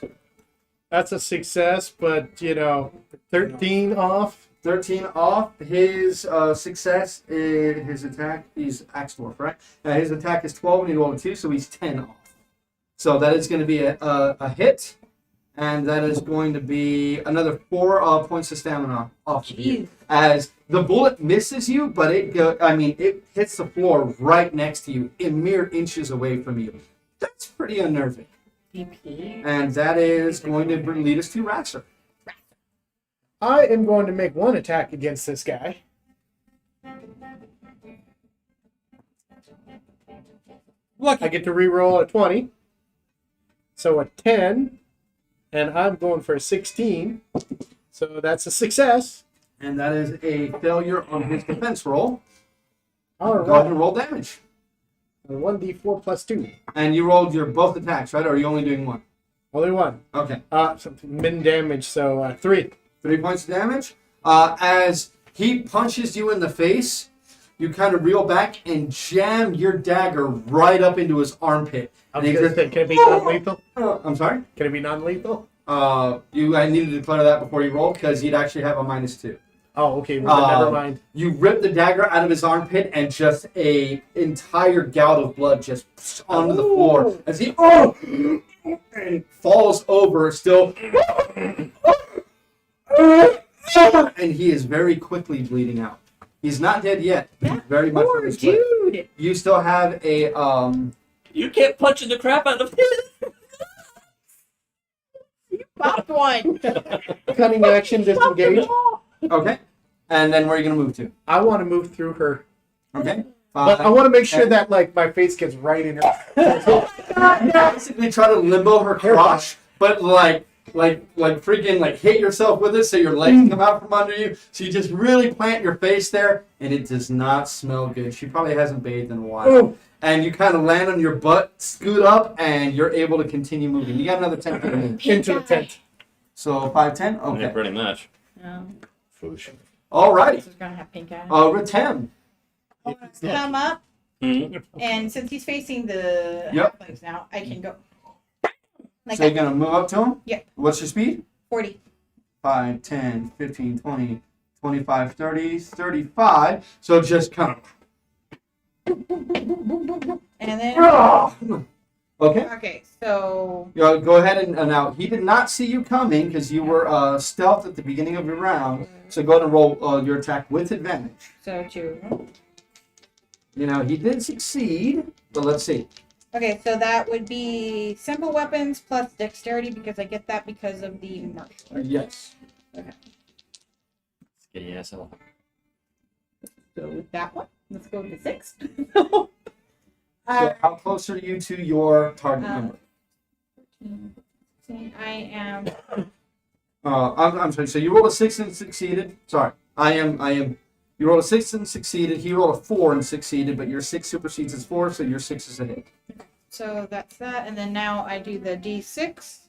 That's a success, but 13 off. 13 off. His success is his attack. He's Axe Dwarf, right? His attack is 12 and he rolled a 2, so he's 10 off. So that is going to be a hit. And that is going to be another 4 points of stamina off of you. As the bullet misses you, but it hits the floor right next to you, a mere inches away from you. That's pretty unnerving. DP. And that is going to lead us to Raxer. I am going to make one attack against this guy. Lucky. I get to re-roll a 20. So a 10. And I'm going for a 16. So that's a success. And that is a failure on his defense roll. All Go ahead and right. roll damage. 1d4 plus 2. And you rolled your both attacks, right? Or are you only doing one? Only one. Okay. Min damage, so 3. 3 points of damage. As he punches you in the face, you kind of reel back and jam your dagger right up into his armpit. I And was he going to goes, say, can it be non-lethal? I'm sorry? Can it be non-lethal? I needed to declare that before you rolled because he'd actually have a -2. Oh, okay. Well, never mind. You rip the dagger out of his armpit and just a entire gout of blood just onto the floor as he and falls over still. And he is very quickly bleeding out. He's not dead yet. He's very much on Poor his way. dude. You still have a You kept punching the crap out of him. You popped one. Cunning action, disengage. okay. And then where are you gonna move to? I want to move through her. Okay. But I want to make sure that my face gets right in her. basically try to limbo her crotch, but like freaking hit yourself with it so your legs come out from under you. So you just really plant your face there, and it does not smell good. She probably hasn't bathed in a while. Ooh. And you kind of land on your butt, scoot up, and you're able to continue moving. You got another 10 feet to move. Into the tent. So 5, 10? Yeah, Okay. pretty much. No, Alrighty. this is gonna have pink eye. Ritem. I want to come up, Mhm. and since he's facing the Yep. halflings now, I can go like So you're that. going to move up to him? Yeah. What's your speed? 40. 5, 10, 15, 20, 25, 30, 35. So just kind of. And then, Okay. okay, so Go ahead and now he did not see you coming because you were stealth at the beginning of your round. So go ahead and roll your attack with advantage. 2. He did succeed, but let's see. Okay, so that would be simple weapons plus dexterity because I get that because of the martial arts. Yes. Skinny asshole. So with that one, let's go to 6. So how close are you to your target Um, number? I am. I'm sorry. So you rolled a 6 and succeeded. Sorry, I am. You rolled a 6 and succeeded. He rolled a 4 and succeeded, but your 6 supersedes his 4, so your 6 is a hit. So that's that, and then now I do the D6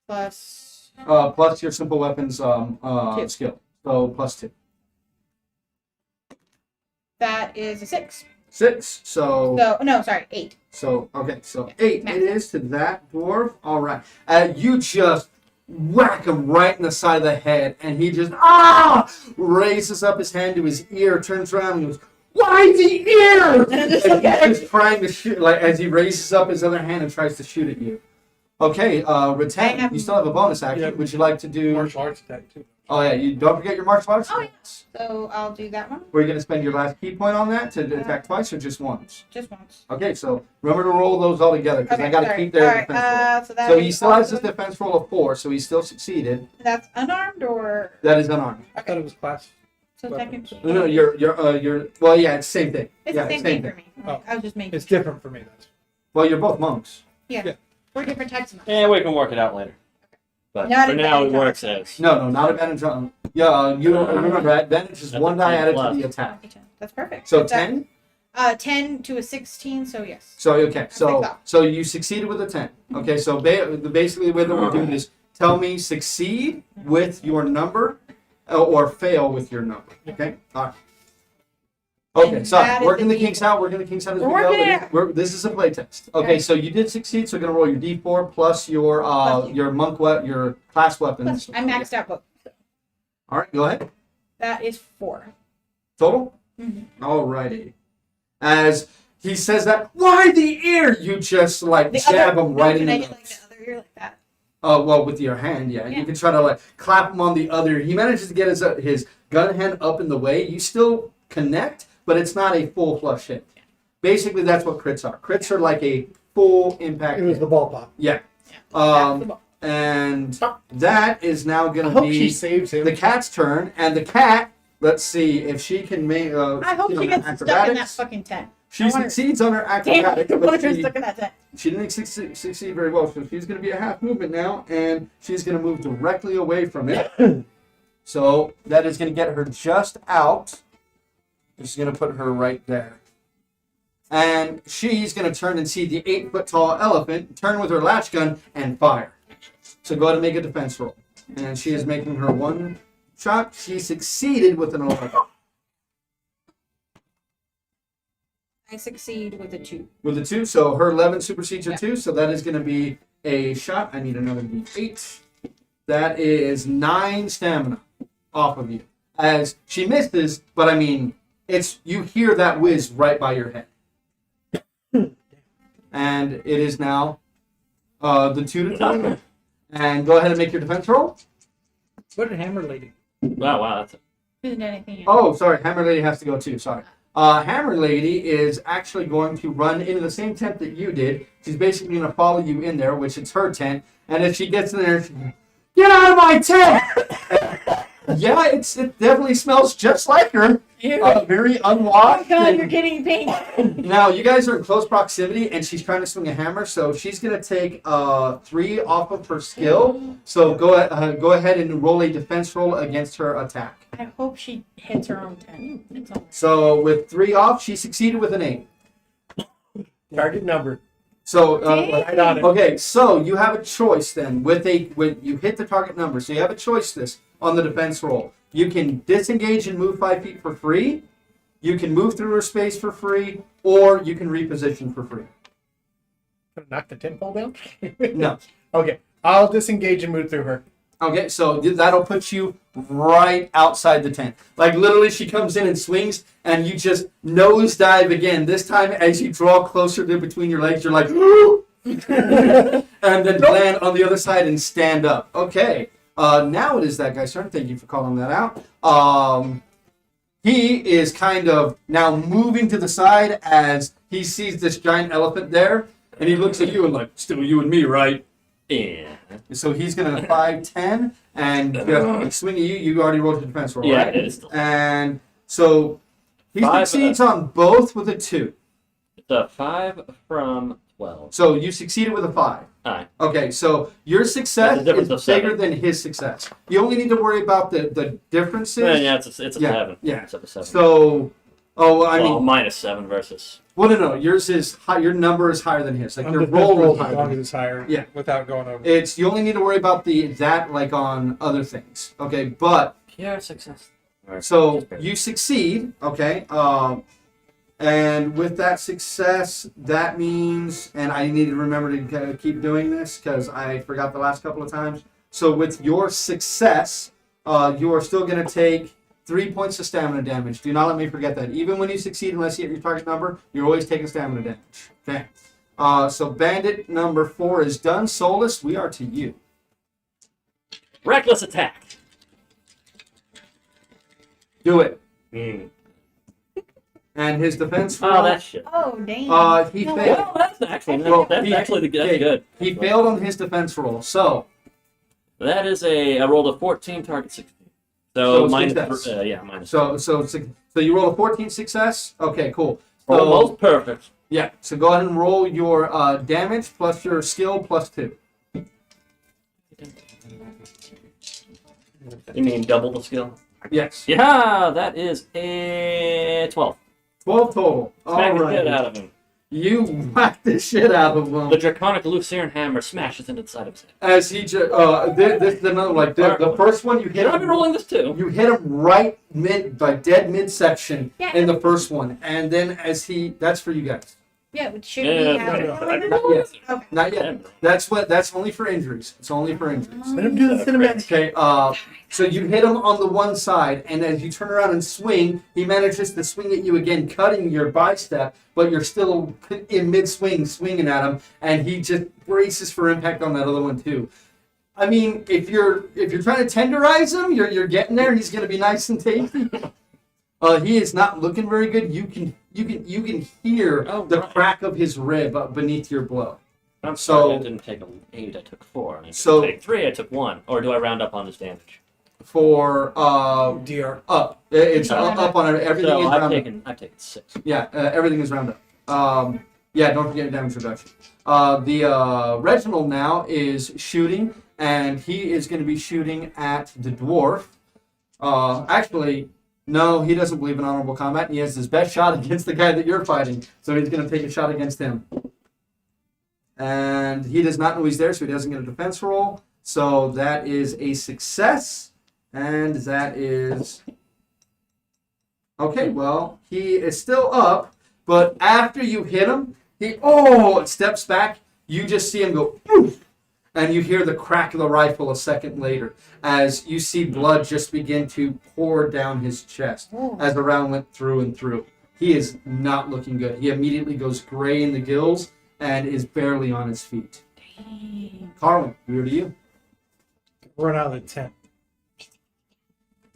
plus. Plus your simple weapons skill. So plus 2. That is a 6. 6. So No, sorry, 8. So, okay, so 8 Max. it is to that dwarf. All right. You just whack him right in the side of the head, and he just, raises up his hand to his ear, turns around, and goes, why the ear? And he's just trying to shoot, as he raises up his other hand and tries to shoot at you. Okay, Ratan, you still have a bonus action. Yeah. Would you like to do... Martial arts attack too. Oh, yeah, you don't forget your martial arts. Oh, yeah. So I'll do that one Were you going to spend your last key point on that to attack twice or just once? just once. Okay, so remember to roll those all together because I Okay, got to sorry. keep their All right, defense roll. so that So he is still has his also- defense roll of 4, so he still succeeded. That's unarmed or That is unarmed. I thought it was class. so Weapon. technically. No, you're. Well, yeah, it's the same thing. It's Yeah, the same thing for me. Oh. I was just making. It's different for me. That's Well, you're both monks. Yeah. We're different types of monks. Yeah, we can work it out later. But Not for in now, it advantage. works as. No, not advantage on. Yeah, you don't remember advantage is That's one a die 10 added plus. to the attack. That's perfect. So Is that- 10. 10 to a 16. So yes. So okay, so that. so you succeeded with a 10. Okay, so basically the way that we're doing is tell me succeed with your number, or fail with your number. Okay. All right. Okay, And so that is working the the kinks out. Working the kinks out as we We're go. working it out. This is a play test. Okay, Okay. so you did succeed. So you're gonna roll your D4 plus your Plus your your class weapons. I maxed out both. All right, go ahead. That is 4. Total. Mm-hmm. Alrighty. As he says that, why the ear? You just like jab him right in can I the hit, like, nuts. the other ear like that? Oh, well, with your hand, yeah. Yeah. You can try to like clap him on the other. He manages to get his gun hand up in the way. You still connect, but it's not a full flush hit. Basically, that's what crits are. Crits are like a full impact It was hit. the ball pop. Yeah. That's the ball. And that is now I going to hope she be saves him. the cat's turn. And the cat, let's see if she can make. I hope she gets stuck in that fucking tent. She I want her- succeeds on her Damn acrobatics, it, I want but her she, stuck in that tent. she didn't succeed very well. So she's going to be a half movement now, and she's going to move directly away from it. So that is going to get her just out. This is going to put her right there. And she's going to turn and see the 8-foot tall elephant, turn with her latch gun, and fire. So go ahead and make a defense roll. And she is making her one shot. She succeeded with an 11. I succeed with a 2. With a 2, so her 11 supersedes your 2, so that is going to be a shot. I need another D8. That is 9 stamina off of you. As she misses, but I mean, it's you hear that whiz right by your head. And it is now the 2 to 2. And go ahead and make your defense roll. What did Hammer Lady? Wow, that's Isn't anything else? Oh, sorry, Hammer Lady has to go too, sorry. Hammer Lady is actually going to run into the same tent that you did. She's basically going to follow you in there, which is her tent. And if she gets in there, get out of my tent! Yeah, it definitely smells just like her. Very Oh my unwashed. god, and- you're getting pink. Now, you guys are in close proximity, and she's trying to swing a hammer, so she's going to take 3 off of her skill. So go ahead and roll a defense roll against her attack. I hope she hits her own 10. It's all. So with 3 off, she succeeded with an 8. Target number. So Right on it. okay, so you have a choice then. When you hit the target number, so you have a choice this on the defense roll. You can disengage and move 5 feet for free. You can move through her space for free, or you can reposition for free. Knock the tent pole down? No. Okay. I'll disengage and move through her. Okay, so that'll put you right outside the tent. Like literally, she comes in and swings, and you just nosedive again. This time, as you draw closer to between your legs, you're like, and then land on the other side and stand up. Okay, now it is that guy's turn. Thank you for calling that out. He is kind of now moving to the side as he sees this giant elephant there, and he looks at you and like, still you and me, right? yeah. So he's gonna 5'10" and just swing at you. You already rolled your defense roll, Yeah, right? it is still. And so he 5, succeeds on both with a 2. It's a 5 from 12. So you succeeded with a 5. Aye. Okay, so your success That's a difference is of bigger 7. than his success. You only need to worry about the differences. Yeah, it's a Yeah, 7. yeah. It's up to 7. So, I well, mean, minus 7 versus. well, no, yours is high, your number is higher than his. Like On your the defense roll roll, is higher. as Than long as his. it's higher. Yeah. Without going over. It's you only need to worry about that like on other things. Okay, but Pure success. Or so just barely. you succeed, okay? And with that success, that means, and I need to remember to keep doing this because I forgot the last couple of times. So with your success, you are still going to take 3 points of stamina damage. Do not let me forget that. Even when you succeed, unless you hit your target number, you're always taking stamina damage. Okay. So bandit number 4 is done. Solus, we are to you. Reckless attack. Do it. Mm. And his defense roll. Oh, that shit. Oh, damn. He No, failed. Well, that's actually Well, that's he- actually that's okay, good. He failed on his defense roll. So That is I rolled a 14, target 16. So So minus success. yeah, minus. so you roll a 14 success. Okay, cool. So, Almost perfect. yeah. So go ahead and roll your damage plus your skill plus 2. You mean double the skill? Yes. Yeah, that is a 12. 12 total. All Smack the shit right. out of him. You whack the shit out of him. The draconic Lucerne hammer smashes into the side of his head. As he just, this is another, like, the first one you hit I've been him, rolling this too. you hit him right dead midsection Yeah. in the first one. And then that's for you guys. Yeah, but should Yeah, we have no, it? I've been Not rolling yet. this. Okay. Not yet. That's only for injuries. It's only for injuries. Let him do the cinematic. Okay, so you hit him on the one side, and as you turn around and swing, he manages to swing at you again, cutting your bicep, but you're still in mid-swing, swinging at him, and he just braces for impact on that other one too. I mean, if you're trying to tenderize him, you're getting there. He's going to be nice and tasty. He is not looking very good. You can hear the crack of his rib beneath your blow. I'm So- sorry, I didn't take 8, I took 4. And I So- didn't take 3, I took 1. Or do I round up on this damage? For DR. up, it's up on it. Everything So is I've rounded. taken 6. Yeah, everything is round up. Yeah, don't forget damage reduction. The Reginald now is shooting, and he is going to be shooting at the dwarf. Actually, no, he doesn't believe in honorable combat. And he has his best shot against the guy that you're fighting, so he's going to take a shot against him. And he does not know he's there, so he doesn't get a defense roll. So that is a success, and that is... Okay, well, he is still up, but after you hit him, he steps back. You just see him go, "Oof," and you hear the crack of the rifle a second later as you see blood just begin to pour down his chest as the round went through and through. He is not looking good. He immediately goes gray in the gills and is barely on his feet. Dang. Carwin, we're to you. Run out of the tent.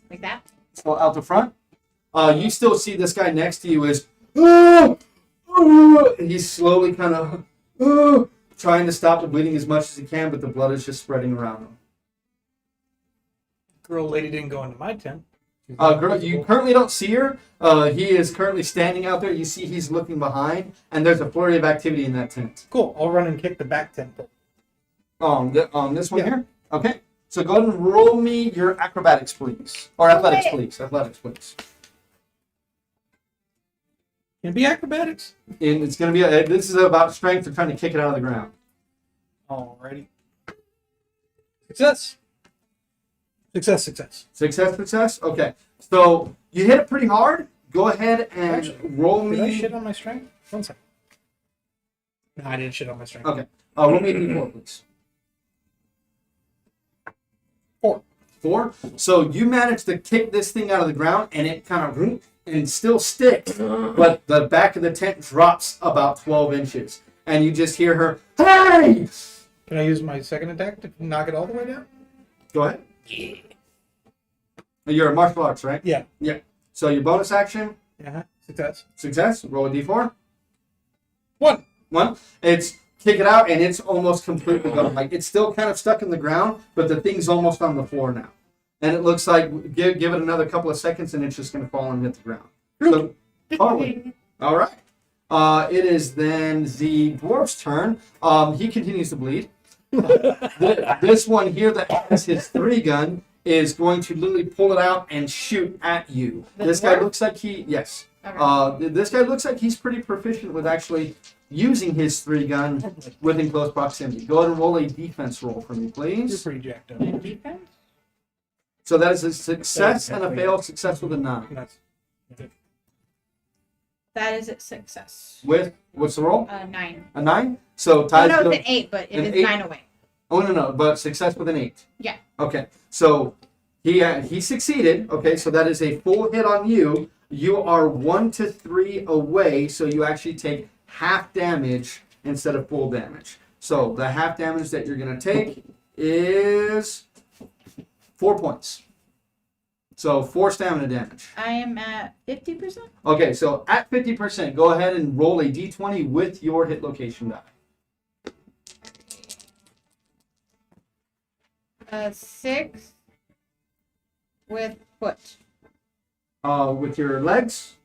Like that? So out the front, you still see this guy next to you is, "Ah! Ah!" and he's slowly kind of trying to stop the bleeding as much as he can, but the blood is just spreading around him. Girl lady didn't go into my tent. She's Girl, you currently don't see her. He is currently standing out there. You see he's looking behind, and there's a flurry of activity in that tent. Cool. I'll run and kick the back tent. This one Yeah. here? Okay. So go ahead and roll me your acrobatics, please. Or athletics, please. Athletics, please. Can it be acrobatics? And it's going to be, this is about strength. They're trying to kick it out of the ground. Alrighty. Success. Success. Success. Okay. So you hit it pretty hard. Go ahead and Actually, roll Did I me. shit on my strength? One second. No, I didn't shit on my strength. Okay. Roll me a d4, please. 4. So you managed to kick this thing out of the ground, and it kind of and still sticks, but the back of the tent drops about 12 inches, and you just hear her, "Hey!" Can I use my second attack to knock it all the way down? Go ahead. You're a martial arts, right? Yeah. Yeah. So your bonus action, Uh-huh. success. Roll a d4. 1. 1. It's kick it out, and it's almost completely gone. Like it's still kind of stuck in the ground, but the thing's almost on the floor now. And it looks like give it another couple of seconds, and it's just going to fall and hit the ground. So, Carwin. All right. It is then the dwarf's turn. He continues to bleed. This one here that has his 3-gun is going to literally pull it out and shoot at you. The This guy dwarf? looks like this Okay. guy looks like he's pretty proficient with actually using his 3-gun within close proximity. Go ahead and roll a defense roll for me, You're please. pretty jacked up. And defense? So that is a success and a failed success with a 9. That's That is a success. With, what's the roll? 9. A 9? So Oh, Ty's no, gonna- it's an 8, but it an is 8? 9 away. Oh, no, but success with an 8. Yeah. Okay, so he succeeded. Okay, so that is a full hit on you. You are 1 to 3 away, so you actually take half damage instead of full damage. So the half damage that you're going to take is 4 points. So 4 stamina damage. I am at 50%. Okay, so at 50%, go ahead and roll a d20 with your hit location die. 6 with foot. With your legs.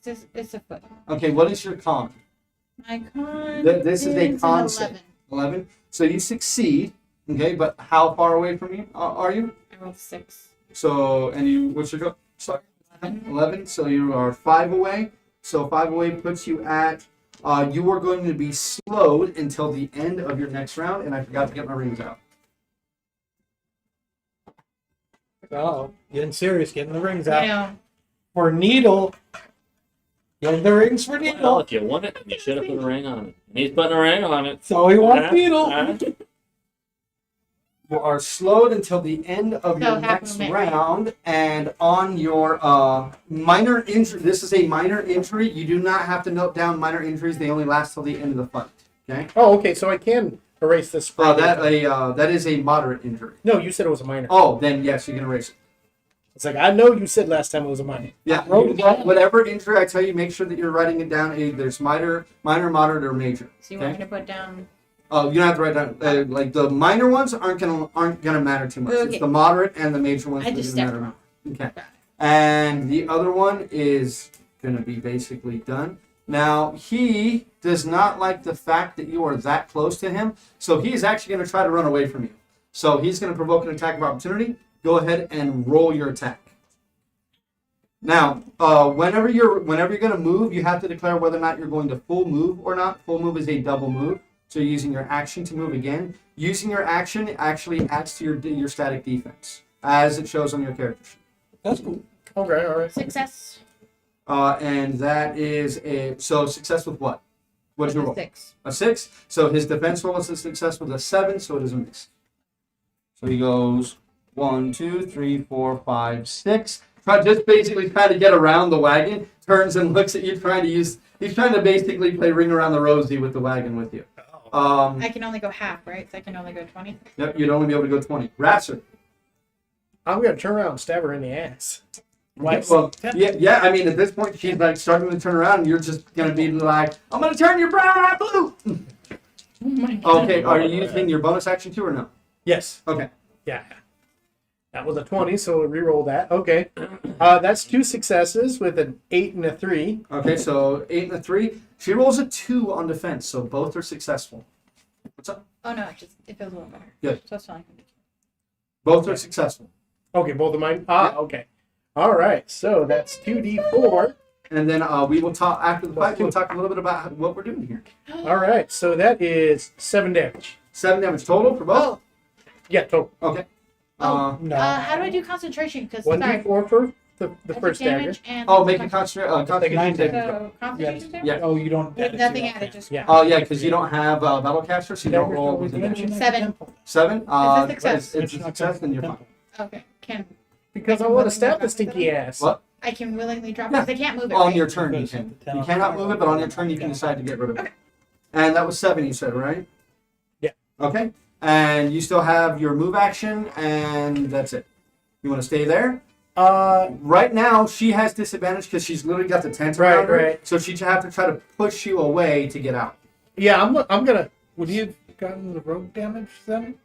It's a foot. Okay, what is your con? My con This is a an con 11. save. 11. So you succeed. Okay, but how far away from you are you? I rolled 6. So, and you, what's your go? Sorry, 11. So you are 5 away. So 5 away puts you at You are going to be slowed until the end of your next round, and I forgot to get my rings out. Oh, getting serious, getting the rings You out. know, For Needle. Getting the rings for Needle. Well, if you want it, you should have put a ring on it. And he's putting a ring on it. So he wants Uh-huh, Needle. uh-huh. You are slowed until the end of So your half next movement, right? round, and on your minor injury, this is a minor injury. You do not have to note down minor injuries; they only last till the end of the fight. Okay. Oh, okay. So I can erase this. That is a moderate injury. No, you said it was a minor. Oh, then yes, you can erase it. It's like I know you said last time it was a minor. Yeah. wrote it down. Whatever injury I tell you, make sure that you're writing it down. There's minor, moderate, or major. so you want Okay. me to put down? Oh, you don't have to write down. Like the minor ones aren't gonna matter too much. Okay. It's the moderate and the major ones I that are just gonna stepped matter. Okay. And the other one is gonna be basically done. Now he does not like the fact that you are that close to him, so he is actually gonna try to run away from you. So he's gonna provoke an attack of opportunity. Go ahead and roll your attack. Now, whenever you're gonna move, you have to declare whether or not you're going to full move or not. Full move is a double move. So you're using your action to move again. Using your action actually adds to your static defense, as it shows on your character sheet. That's cool. Okay, all right. Success. And that is success with what? What did you roll? 6. A 6. So his defense roll is a success with a 7, so it is a miss. So he goes 1, 2, 3, 4, 5, 6. Just basically trying to get around the wagon. Turns and looks at you, he's trying to basically play ring around the rosy with the wagon with you. I can only go half, right? So I can only go 20. Yep, you'd only be able to go 20. Ratser. I'm gonna turn around and stab her in the ass. Okay, well, yeah. I mean, at this point, she's like starting to turn around, and you're just gonna be like, "I'm gonna turn your brown eye blue." Oh my god. Okay, are you using your bonus action too, or no? Yes. Okay. Yeah. That was a 20, so we'll re-roll that. Okay. That's 2 successes with an 8 and a 3. Okay, so 8 and a 3. She rolls a 2 on defense, so both are successful. What's up? Oh no, it feels a little better. Good. So it's fine. Both are successful. Okay, both of mine. Okay. All right. So that's 2d4. And then we will talk after the fight. We'll talk a little bit about what we're doing here. All right. So that is 7 damage. 7 damage total for both. Oh, Yeah, total. Okay. Oh. No. how do I do concentration? Because 1d4 for the I first took dagger. damage and Make a concentration Nine saving damage. throw. So concentration damage? Yeah. Oh, you don't. With nothing added, just Yeah. Oh yeah, because you don't have Battlecaster, so you don't roll with advantage. 7. 7. It's a success. It's a success, then you're fine. Okay. Because I want to stab the stinky ass. What? I can willingly drop it Yeah. because I can't move it. On right? your turn, you can. You cannot move it, but on your turn, you can decide to get rid of it. Okay. And that was 7, you said, right? Yeah. Okay. And you still have your move action, and that's it. You want to stay there? Right now, she has disadvantage because she's literally got the tent around her. Right. So she'd have to try to push you away to get out. Yeah, I'm gonna. Would he have gotten the rogue damage then?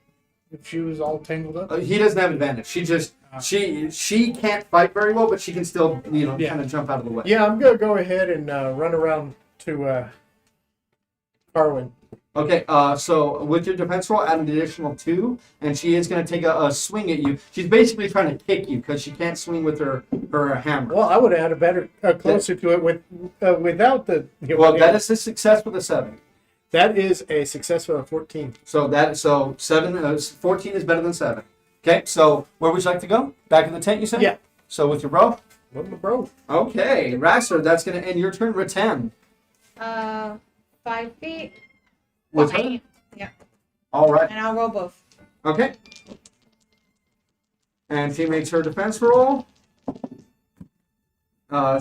If she was all tangled up? He doesn't have advantage. She just she can't fight very well, but she can still Yeah. kind of jump out of the way. Yeah, I'm gonna go ahead and run around to Carwin. Okay, so with your defense roll, add an additional 2, and she is going to take a swing at you. She's basically trying to kick you because she can't swing with her hammer. Well, I would have had a better closer to it with without the. Well, that is a success with a 7. That is a success with a 14. So 14 is better than 7. Okay, so where would you like to go? Back in the tent, you said? Yeah. So with your bro? What my bro? Okay, Raxer, that's going to end your turn. Ratem. 5 feet. What's Oh, that? 8. Yeah. All right. And I'll roll both. Okay. And she makes her defense roll.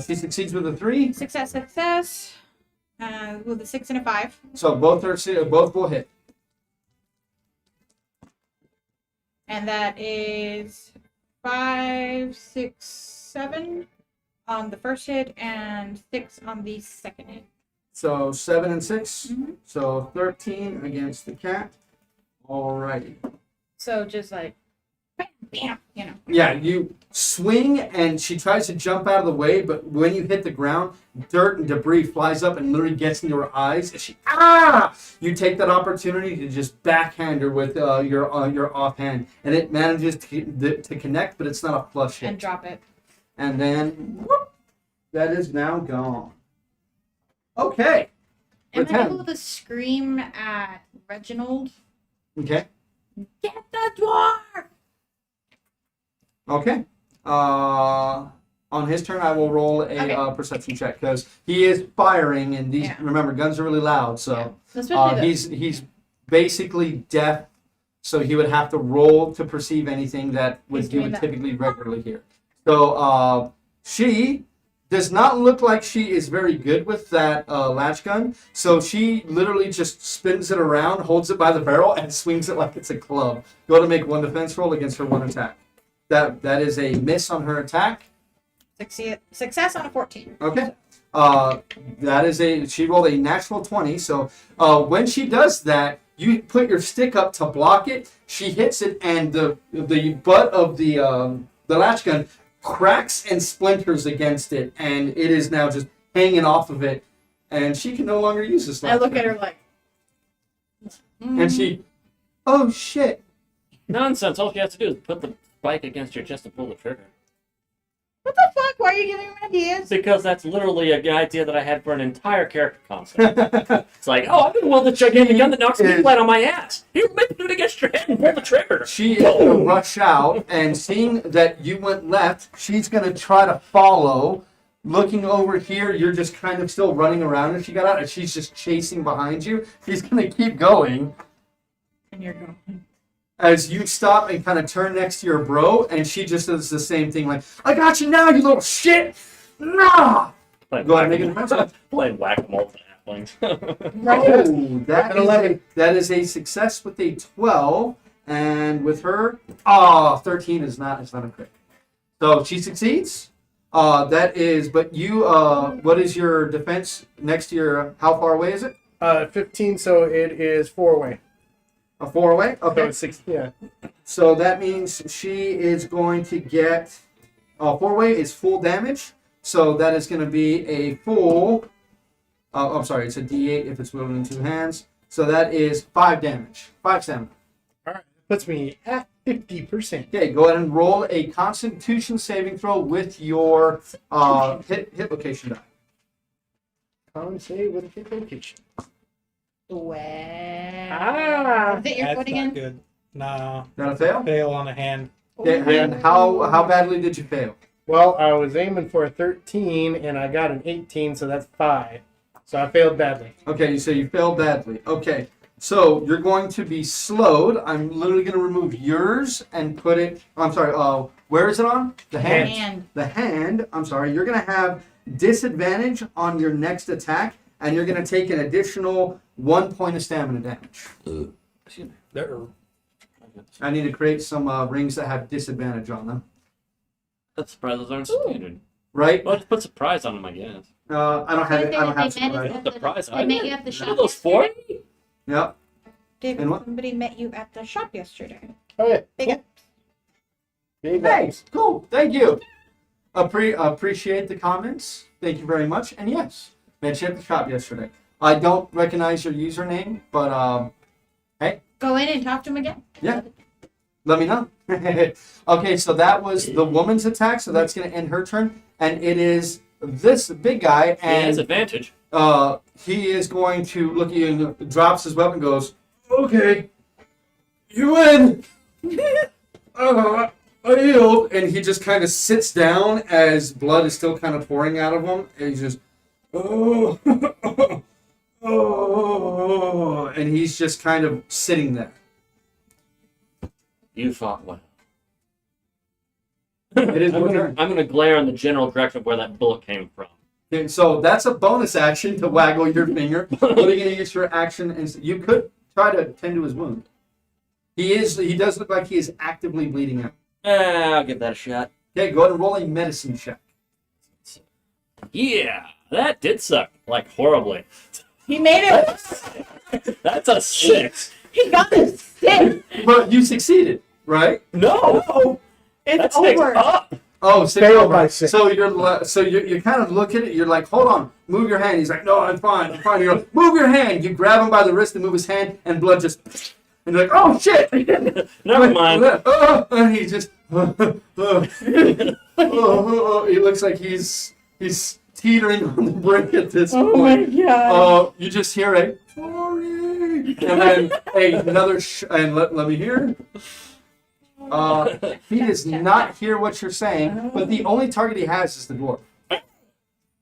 She succeeds with a 3. Success. With a 6 and a 5. So both will hit. And that is 5, 6, 7 on the first hit and 6 on the second hit. So 7 and 6. Mhm. So 13 against the cat. Alrighty. So just like, bam, bam, Yeah, you swing and she tries to jump out of the way, but when you hit the ground, dirt and debris flies up and literally gets into her eyes. And you take that opportunity to just backhand her with your offhand, and it manages to connect, but it's not a flush hit. and drop it. And then whoop, that is now gone. Okay. Am For I 10. able to scream at Reginald? Okay. Get the dwarf! Okay. On his turn, I will roll a Okay. perception check because he is firing, and these. Yeah. Remember, guns are really loud, so Especially he's basically deaf, so he would have to roll to perceive anything that He's you doing would that. typically regularly hear. So she does not look like she is very good with that latch gun, so she literally just spins it around, holds it by the barrel, and swings it like it's a club. Go to make one defense roll against her one attack. That is a miss on her attack. Success on a 14. Okay. She rolled a natural 20. So when she does that, you put your stick up to block it. She hits it, and the butt of the latch gun cracks and splinters against it, and it is now just hanging off of it. And she can no longer use this. I look at her like. and she, oh shit. Nonsense. All she has to do is put the spike against your chest and pull the trigger. What the fuck? Why are you giving me ideas? Because that's literally an idea that I had for an entire character concept. It's like, oh, I'm gonna wield the gigantic gun that knocks me flat on my ass. Here, maybe put it against your head and pull the trigger. She is going to rush out, and seeing that you went left, she's going to try to follow. Looking over here, you're just kind of still running around, and she got out, and she's just chasing behind you. She's going to keep going And you're going. as you stop and kind of turn next to your bro, and she just does the same thing, like, I got you now, you little shit! Nah! Playing Go ahead and make whack-a-mole. an offense. Playing whack-a-mole with the halflings. Oh, that An is, 11. that is a success with a 12, and with her, 13 is not a crit. So she succeeds. That is, but you, what is your defense next to your, how far away is it? 15, so it is 4-way. A 4-away? So Okay. it's 6, yeah. So that means she is going to get, 4-way is full damage. So that is going to be a full, I'm sorry, it's a D8 if it's wielded in two hands. So that is 5 damage. 5 stamina. All right. Puts me at 50%. Okay, go ahead and roll a Constitution saving throw with your hit location die. Con save with a hit location. Well. Ah. Is it your That's foot not again? good. Nah. Not a fail? Fail on a hand. Okay, and how badly did you fail? Well, I was aiming for a 13, and I got an 18, so that's 5. So I failed badly. Okay, so you failed badly. Okay, so you're going to be slowed. I'm literally going to remove yours and put it. I'm sorry. Where is it on? The hand. Hand. The hand. I'm sorry. You're going to have disadvantage on your next attack, and you're going to take an additional 1 point of stamina damage. Excuse me. There. I need to create some rings that have disadvantage on them. That surprises aren't standard. Right? Well, just put surprise on them, I guess. I don't have it. I don't have surprise. Surprise. They met you at the shop Those four? yesterday? Yep. David, And what? somebody met you at the shop yesterday. Oh, yeah. Big up. Big Hey, ups. cool. Thank you. Appreciate the comments. Thank you very much. And yes, met you at the shop yesterday. I don't recognize your username, but Go in and talk to him again. Yeah. let me know. Okay, so that was the woman's attack, so that's going to end her turn. And it is this big guy, He has and advantage. he is going to look at you and drops his weapon and goes, okay, you win. I yield. And he just kind of sits down as blood is still kind of pouring out of him. And he's just, oh, oh, and he's just kind of sitting there. You fought well. It is I'm your gonna, turn. glare in the general direction of where that bullet came from. Okay, so that's a bonus action to waggle your finger. What are you going to use your action? And you could try to tend to his wound. He does look like he is actively bleeding out. I'll give that a shot. Okay, go ahead and roll a medicine check. Yeah, that did suck. Like, horribly. He made it. That's a 6. He got the stick. But you succeeded, right? No! It's That's 6 over. up! Oh, 6 Failed over. by 6. So you kind of look at it. You're like, hold on, move your hand. He's like, no, I'm fine. I'm fine. You're like, move your hand. You grab him by the wrist and move his hand, and blood just. And you're like, oh shit! Never mind. And he just. He looks like he's teetering on the brink at this Oh point. my god. You just hear a sorry, and then another and let me hear. He does not hear what you're saying, but the only target he has is the dwarf.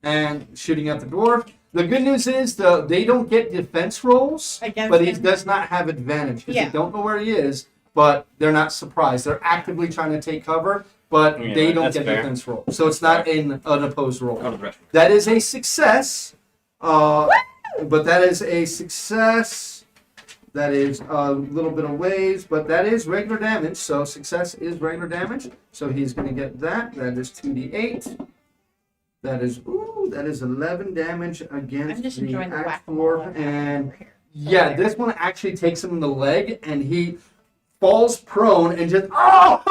And shooting at the dwarf. The good news is they don't get defense rolls, Against but he him. does not have advantage because Yeah. they don't know where he is. But they're not surprised. They're actively trying to take cover, but Yeah, they don't that's get fair. defense roll. So it's not an unopposed roll. Out of the rest. That is a success. But that is a success. That is a little bit of waves, but that is regular damage. So success is regular damage. So he's going to get that. That is 2d8. That is 11 damage against I'm just the enjoying the axe whack-a-mole dwarf. over And here. yeah, this one actually takes him in the leg, and he falls prone and just oh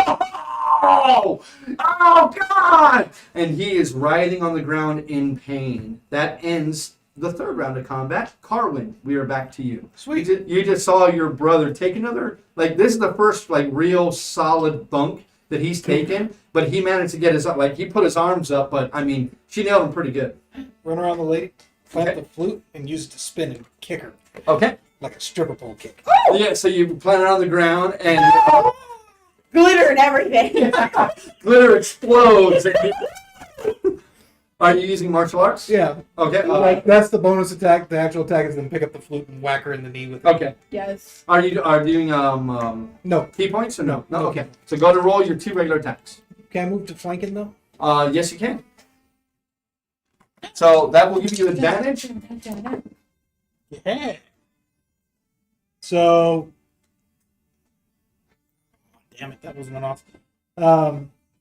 God! And he is writhing on the ground in pain. That ends the third round of combat. Carwin, we are back to you. Sweet. You just saw your brother take another. This is the first real solid bunk that he's taken, but he managed to get his he put his arms up, but I mean she nailed him pretty good. Run around the lady, plant Okay. the flute, and use it to spin and kick her Okay. like a stripper pole kick. Yeah. So you plant it on the ground and. Glitter and everything. Glitter explodes. Are you using martial arts? Yeah, Okay. that's the bonus attack. The actual attack is then pick up the flute and whack her in the knee with it. Okay. Yes. Are you doing No. key points or no? No. No. Okay. So go to roll your 2 regular attacks. Can I move to flanking though? Yes, you can. So that will give you advantage. Yeah. So, damn it, that was one off.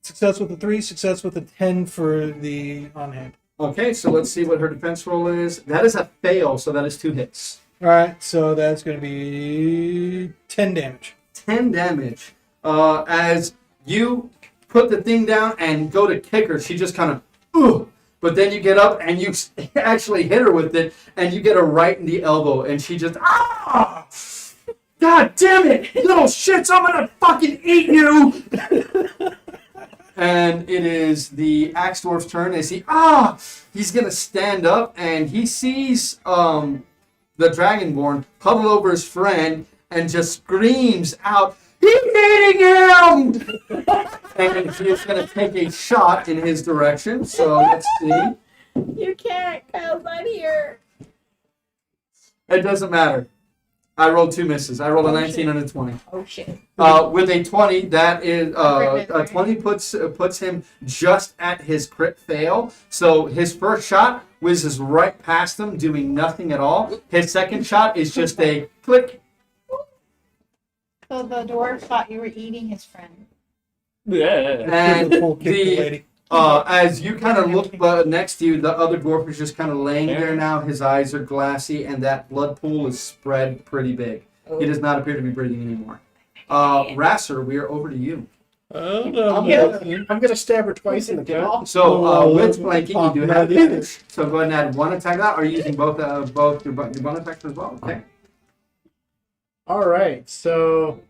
Success with a 3, success with a 10 for the on hand. Okay. So let's see what her defense roll is. That is a fail. So that is 2 hits. All right, so that's going to be 10 damage. 10 damage. As you put the thing down and go to kick her, she just kind of, ooh. But then you get up and you actually hit her with it, and you get her right in the elbow, and she just, ah! God damn it! Little shits, I'm gonna fucking eat you! And it is the Axe Dwarf's turn as he's gonna stand up, and he sees the Dragonborn huddle over his friend and just screams out, "He's eating him!" And he's going to take a shot in his direction. So let's see. You can't. Kyle's not here. It doesn't matter. I rolled 2 misses. I rolled a 19 and a 20. Oh shit. With a 20, that is a 20 puts him just at his crit fail. So his first shot whizzes right past him, doing nothing at all. His second shot is just a click. So the dwarf thought you were eating his friend. Yeah. And Give the full kick to the lady. as you kind of look next to you, the other dwarf is just kind of laying there now. His eyes are glassy, and that blood pool is spread pretty big. He does not appear to be breathing anymore. Rasser, we are over to you. I'm gonna stab her twice in the gut. So with flanking, you do have Yeah. advantage. So go ahead and add 1 attack to that. Are you using both your bonus attacks as well? Okay. All right, so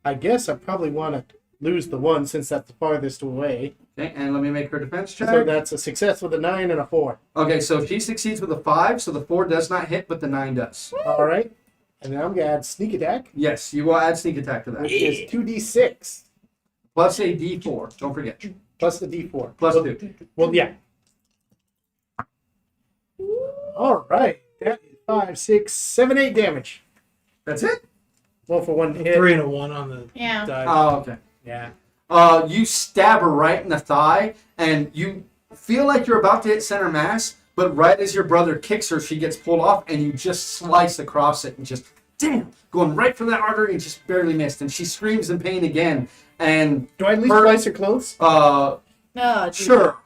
I guess I probably want to lose the 1 since that's the farthest away. Okay, and let me make her defense check. So that's a success with a 9 and a 4. Okay, so she succeeds with a 5, so the 4 does not hit, but the 9 does. All right, and then I'm gonna add sneak attack, Yes, you will add sneak attack to that. which is 2d6 Plus a d4, don't forget. plus the d4 Plus well, 2. Well, yeah. All right, that is 5, 6, 7, 8 damage. That's it? Well, for 1 hit. 3 and a 1 on the Yeah. die. Oh, okay. Yeah. You stab her right in the thigh, and you feel like you're about to hit center mass, but right as your brother kicks her, she gets pulled off, and you just slice across it, and just, damn, going right for that artery, and just barely missed, and she screams in pain again, and, Do I at least Her- slice her clothes? No. sure.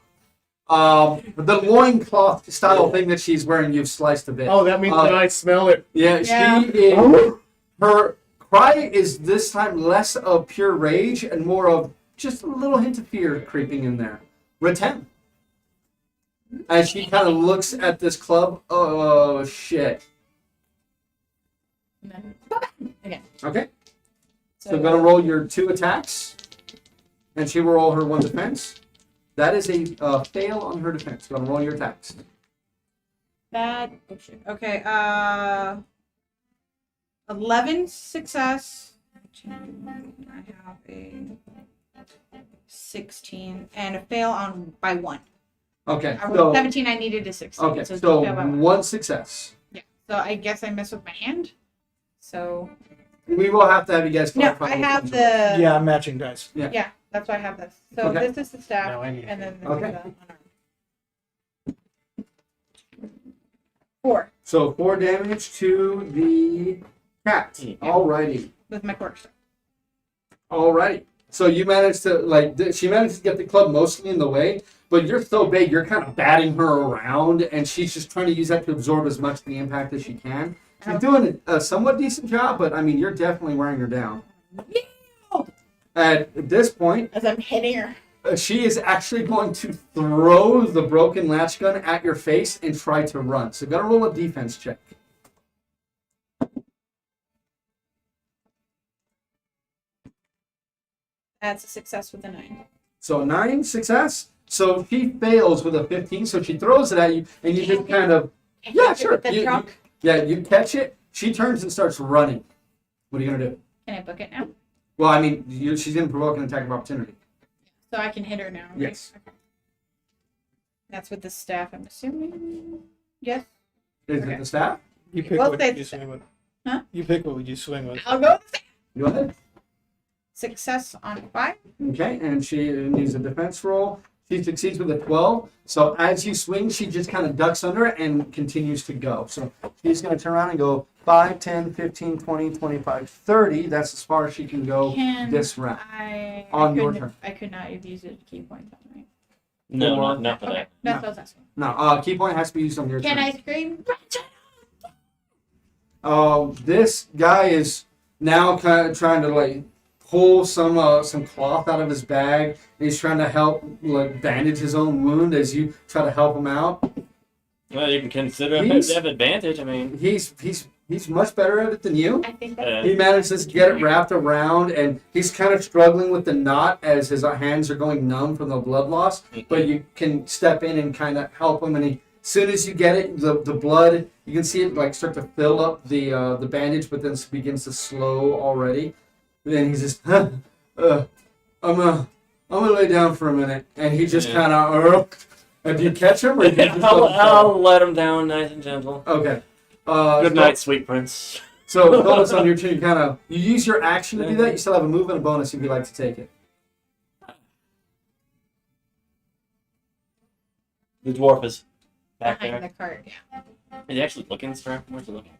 The loincloth style thing that she's wearing, you've sliced a bit. Oh, that means that I smell it. Yeah, Yeah. she is, her cry is this time less of pure rage and more of just a little hint of fear creeping in there. Retem. As she kind of looks at this club, oh shit. Okay. Okay, so I'm gonna roll your 2 attacks, and she will roll her 1 defense. That is a fail on her defense. Go and roll your attacks. That. Oh shit. Okay. 11 success. I have a 16 and a fail on by 1. Okay. I rolled So 17. I needed a 16. okay. So, So fail by 1. one success. Yeah. So I guess I messed with my hand. So We will have to have you guys no, clarify. I which have ones the. Yeah, I'm matching dice. Yeah, that's why I have this. So Okay. this is the staff, No, I need and then this Okay. is the unarmed. 4 So 4 damage to the cat. Yeah. Alrighty. with my quarter staff. Alrighty. So you managed to she managed to get the club mostly in the way, but you're so big, you're kind of batting her around, and she's just trying to use that to absorb as much of the impact as she can. She's doing a somewhat decent job, but I mean, you're definitely wearing her down. At this point, As I'm hitting her. she is actually going to throw the broken latch gun at your face and try to run. So gotta roll a defense check. That's a success with a 9. So 9 success. So she fails with a 15. So she throws it at you, and you just kind of Yeah, sure. With the trunk. you catch it. She turns and starts running. What are you gonna do? Can I book it now? Well, I mean, she's gonna provoke an attack of opportunity. So I can hit her now. Right? Yes. Okay. That's with the staff, I'm assuming. Yes. Is Okay. it the staff? You pick Well, what that's- you swing with. Huh? You pick what you swing with. I'll go with the staff. Go ahead. Success on 5. Okay, and she needs a defense roll. She succeeds with a 12. So as you swing, she just kind of ducks under it and continues to go. So she's going to turn around and go 5, 10, 15, 20, 25, 30. That's as far as she can go this round. On your turn. I could not have used it to key points on, right? No, Or- not for Okay. that. That's No. what I was asking. Now, key point has to be used on your Can turn. I scream? This guy is now kind of trying to like pull some cloth out of his bag. And he's trying to help like bandage his own wound as you try to help him out. Well, you can consider him He's- to have advantage. I mean, He's much better at it than you. I think that's He manages to get it wrapped around, and he's kind of struggling with the knot as his hands are going numb from the blood loss. But you can step in and kind of help him, and as soon as you get it, the blood, you can see it like start to fill up the bandage, but then it begins to slow already. And then he's just, I'm gonna lay down for a minute, and he just Yeah. kind of. And do you catch him, or you just I'll let him down nice and gentle. Okay. Good night, sweet prince. So, bonus on your turn, you use your action to do that. You still have a move and a bonus if you'd like to take it. The dwarf is back behind there. the cart. Yeah. Is he actually looking, sir? Where's he looking?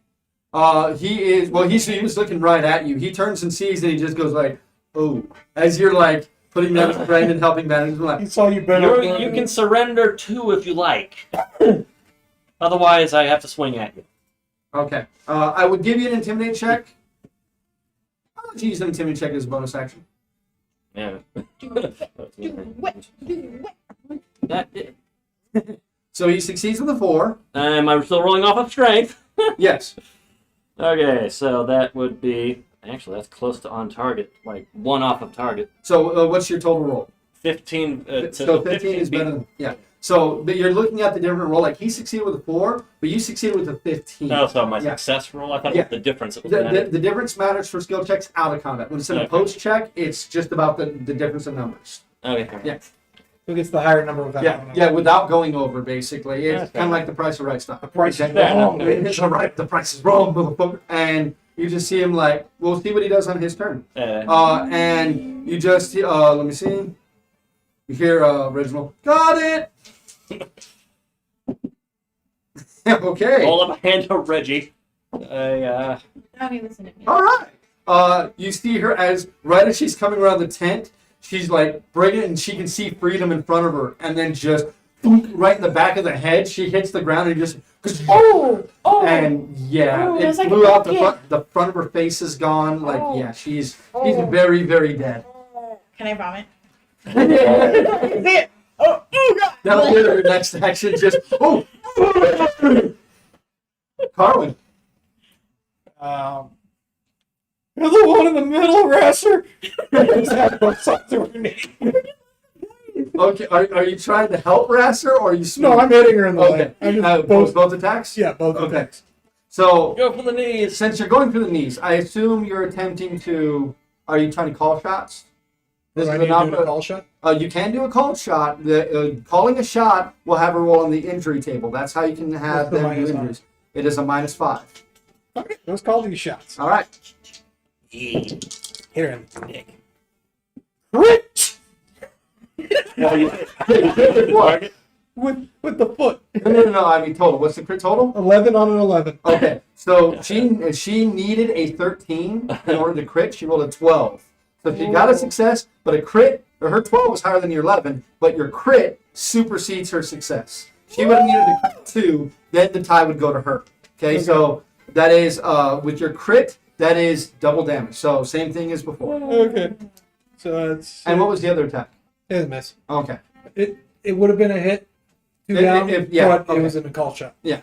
He was looking right at you. He turns and sees, and he just goes like, "Oh," as you're like putting down his friend and helping manage. He Like, saw you better. You can surrender 2 if you like. Otherwise, I have to swing at you. okay. I would give you an intimidate check. I'll let you use an intimidate check as a bonus action. Yeah. Do it. Do it. That, So he succeeds with a 4. am I still rolling off of strength? Yes. Okay, so that would be... Actually, that's close to on target. Like, 1 off of target. So what's your total roll? 15... So 15 is better than, yeah. So but you're looking at the different roll. Like he succeeded with a 4, but you succeeded with a 15. Oh, so my Yeah. success roll? I thought Yeah. it was the difference. It was The difference matters for skill checks out of combat. When it's in a Okay. post check, it's just about the difference in numbers. Okay. Yeah. Who gets the higher number without going over? Yeah, without going over, basically. It's Okay. kind of like the price of right stuff. The price is Okay. wrong. It's all right. The price is wrong, motherfucker. And you just see him like, we'll see what he does on his turn. And you just, let me see. You hear Reginald, got it! Okay. Roll up a hand to Reggie. Now he listen to me. All right. You see her right as she's coming around the tent, she's like bringing it, and she can see freedom in front of her, and then just boom, right in the back of the head, she hits the ground and just Oh! and yeah, Oh, it that's like blew a out the kid. front. The front of her face is gone. Like Oh. yeah, she's Oh. very very dead. Can I vomit? That'll be her next action. Just Carwin. You're the one in the middle, Rasser. Both sides of her knee. Okay, are you trying to help Rasser or are you No, I'm hitting her in the Okay. leg. I just Both attacks? Yeah, both Okay. attacks. So, Go for the knees. since you're going for the knees, I assume you're attempting to. Are you trying to call shots? Do I is need to not do a call shot? You can do a called shot. Calling a shot will have a roll on the injury table. That's how you can have What's the them do -5? injuries. It is a -5. Okay, let's call these shots. All right. Hit her in the dick. Crit Well, you What? with the foot. No. I mean total. What's the crit total? 11 on an 11. Okay. So she needed a 13 in order to crit. She rolled a 12. So she got a success, but a crit. Or her 12 was higher than your 11, but your crit supersedes her success. She would have needed a crit 2, then the tie would go to her. Okay. So that is with your crit. That is double damage. So same thing as before. Okay. So that's. And what was the other attack? It was a miss. Okay. It would have been a hit. Two If- down, if- yeah, but okay. it was in a call shot. Yeah.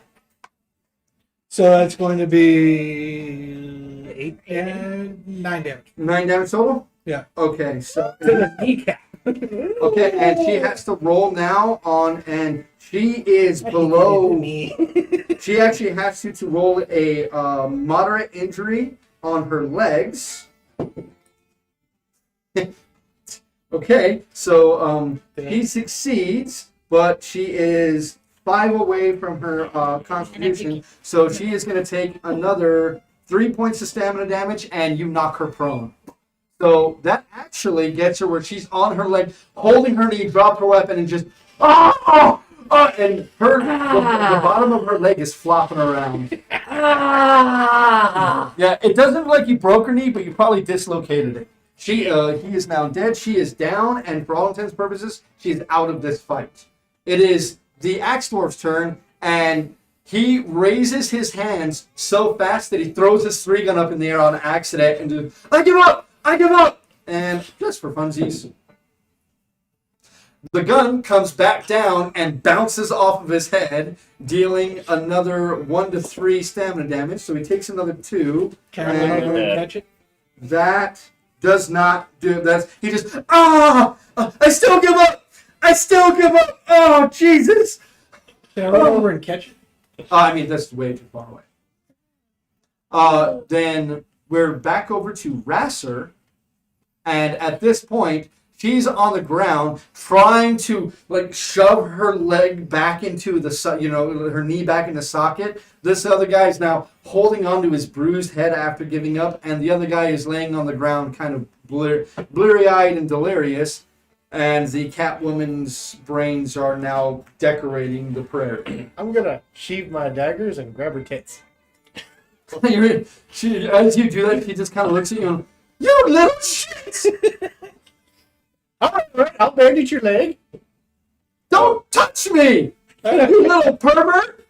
So that's going to be 8 and 9 damage. 9 damage total? Yeah. Okay, so To the kneecap. okay, and she has to roll now on, and she is below. She actually has to roll a moderate injury on her legs. Okay, so he succeeds, but she is 5 away from her constitution, so she is going to take another 3 points of stamina damage, and you knock her prone. So that actually gets her where she's on her leg, holding her knee, drop her weapon, and just and her the bottom of her leg is flopping around. Yeah, it doesn't look like you broke her knee, but you probably dislocated it. He is now dead. She is down, and for all intents and purposes, she is out of this fight. It is the Axe Dwarf's turn, and he raises his hands so fast that he throws his 3-gun up in the air on accident and just, I give up! I give up! And just for funsies, the gun comes back down and bounces off of his head, dealing another 1 to 3 stamina damage. So he takes another 2. Can I run over and Yeah. catch it? That does not do that. He just I still give up. I still give up. Oh Jesus! Can I run over and catch it? I mean that's way too far away. Then we're back over to Rasser, and at this point she's on the ground trying to like shove her leg back into the her knee back in the socket. This other guy is now holding onto his bruised head after giving up, and the other guy is laying on the ground kind of blurry-eyed and delirious, and the Catwoman's brains are now decorating the prairie. I'm gonna sheath my daggers and grab her tits. As you do that, he just kind of looks at you and, you little shit! All right, I'll bandage your leg. Don't touch me! You little pervert!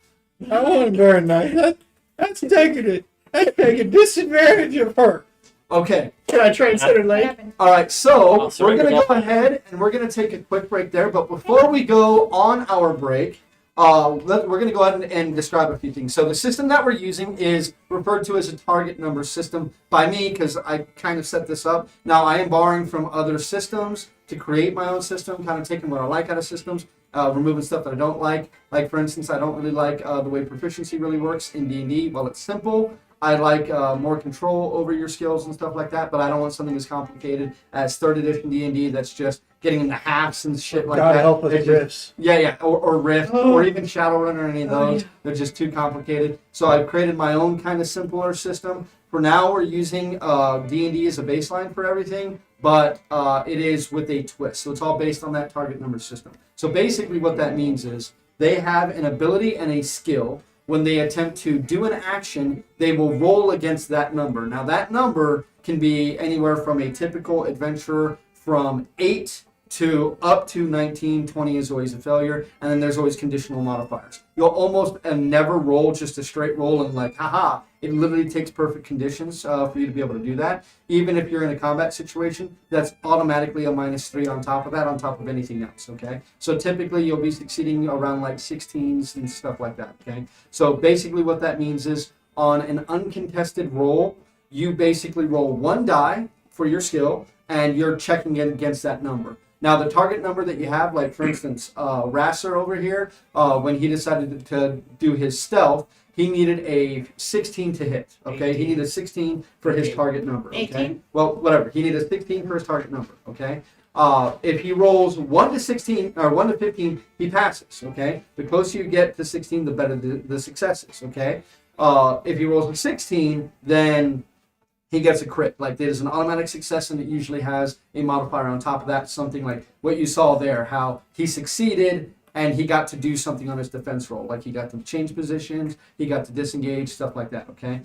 I wasn't very nice. That's taking it. That's taking disadvantage of her. Okay, Can I translate her What leg? happened? all right, so Oh, we're sorry, going to Nicole. go ahead and we're going to take a quick break there, but before we go on our break, we're going to go ahead and describe a few things. So the system that we're using is referred to as a target number system by me because I kind of set this up. Now I am borrowing from other systems to create my own system, kind of taking what I like out of systems, removing stuff that I don't like. Like for instance, I don't really like the way proficiency really works in D&D. While it's simple, I like more control over your skills and stuff like that, but I don't want something as complicated as 3rd edition D&D that's just getting into halves and shit like God that. help us, It's just- Riffs. yeah, or Rift, or even Shadowrun or any of those. They're just too complicated. So I've created my own kind of simpler system. For now, we're using D&D as a baseline for everything, but it is with a twist. So it's all based on that target number system. So basically what that means is they have an ability and a skill. When they attempt to do an action, they will roll against that number. Now that number can be anywhere from a typical adventurer from 8 to up to 19, 20 is always a failure, and then there's always conditional modifiers. You'll almost never roll just a straight roll and like, haha, it literally takes perfect conditions for you to be able to do that. Even if you're in a combat situation, that's automatically a -3 on top of that, on top of anything else, okay? So typically you'll be succeeding around like 16s and stuff like that, okay? So basically what that means is on an uncontested roll, you basically roll 1 die for your skill, and you're checking it against that number. Now, the target number that you have, like for instance, Rasser over here, when he decided to do his stealth, he needed a 16 to hit. Okay, 18. He needed a 16 for his target number. Okay, 18? well, whatever. He needed a 16 for his target number. Okay. If he rolls 1 to 16 or 1 to 15, he passes. Okay, the closer you get to 16, the better the success is. Okay, if he rolls a 16, then he gets a crit. Like there's an automatic success, and it usually has a modifier on top of that. Something like what you saw there, how he succeeded and he got to do something on his defense roll. Like he got to change positions, he got to disengage, stuff like that. Okay,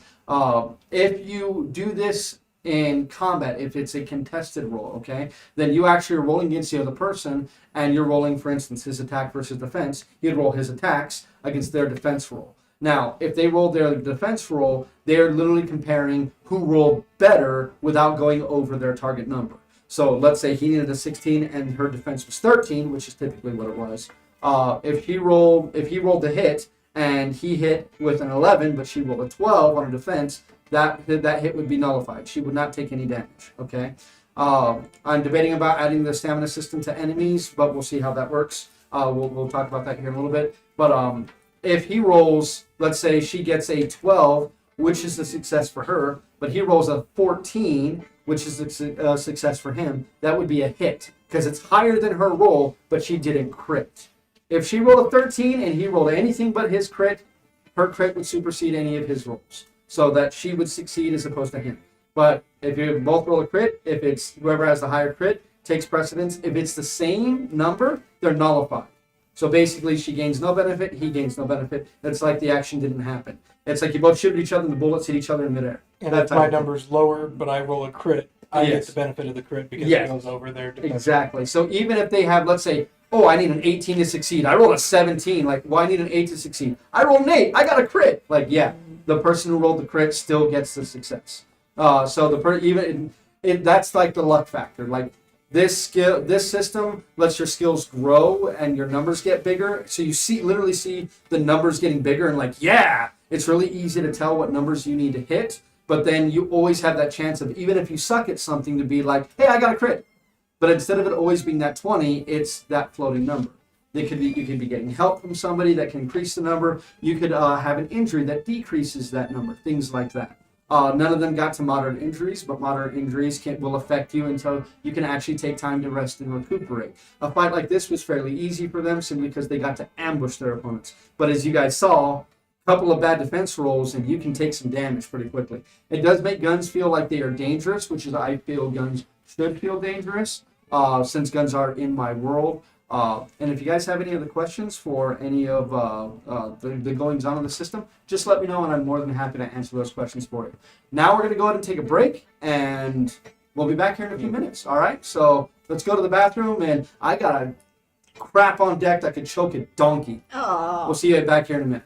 if you do this in combat, if it's a contested roll, okay, then you actually are rolling against the other person, and you're rolling, for instance, his attack versus defense. He'd roll his attacks against their defense roll. Now, if they roll their defense roll, they're literally comparing who rolled better without going over their target number. So let's say he needed a 16 and her defense was 13, which is typically what it was. If he rolled the hit and he hit with an 11, but she rolled a 12 on her defense, that hit would be nullified. She would not take any damage. Okay. I'm debating about adding the stamina system to enemies, but we'll see how that works. We'll talk about that here in a little bit. But if he rolls, let's say she gets a 12, which is a success for her, but he rolls a 14, which is a success for him, that would be a hit because it's higher than her roll, but she didn't crit. If she rolled a 13 and he rolled anything but his crit, her crit would supersede any of his rolls, so that she would succeed as opposed to him. But if you both roll a crit, if it's whoever has the higher crit takes precedence. If it's the same number, they're nullified. So basically, she gains no benefit, he gains no benefit. It's like the action didn't happen. It's like you both shoot at each other and the bullets hit each other in midair. And if my number's lower, but I roll a crit, I get the benefit of the crit because it goes over their defense. Exactly. So even if they have, let's say, oh, I need an 18 to succeed. I rolled a 17. Like, well, I need an 8 to succeed. I rolled an 8. I got a crit. Like, yeah, the person who rolled the crit still gets the success. So that's like the luck factor. Like this system lets your skills grow and your numbers get bigger. So you literally see the numbers getting bigger and like, yeah, it's really easy to tell what numbers you need to hit. But then you always have that chance of, even if you suck at something, to be like, hey, I got a crit. But instead of it always being that 20, it's that floating number. You could be getting help from somebody that can increase the number. You could have an injury that decreases that number, things like that. None of them got to moderate injuries, but moderate injuries will affect you until you can actually take time to rest and recuperate. A fight like this was fairly easy for them simply because they got to ambush their opponents. But as you guys saw, a couple of bad defense rolls and you can take some damage pretty quickly. It does make guns feel like they are dangerous, which is I feel guns should feel dangerous. Since guns are in my world. And if you guys have any other questions for any of the goings on in the system, just let me know and I'm more than happy to answer those questions for you. Now we're going to go ahead and take a break and we'll be back here in a few minutes. All right, so let's go to the bathroom and I got a crap on deck that could choke a donkey. Oh. We'll see you back here in a minute.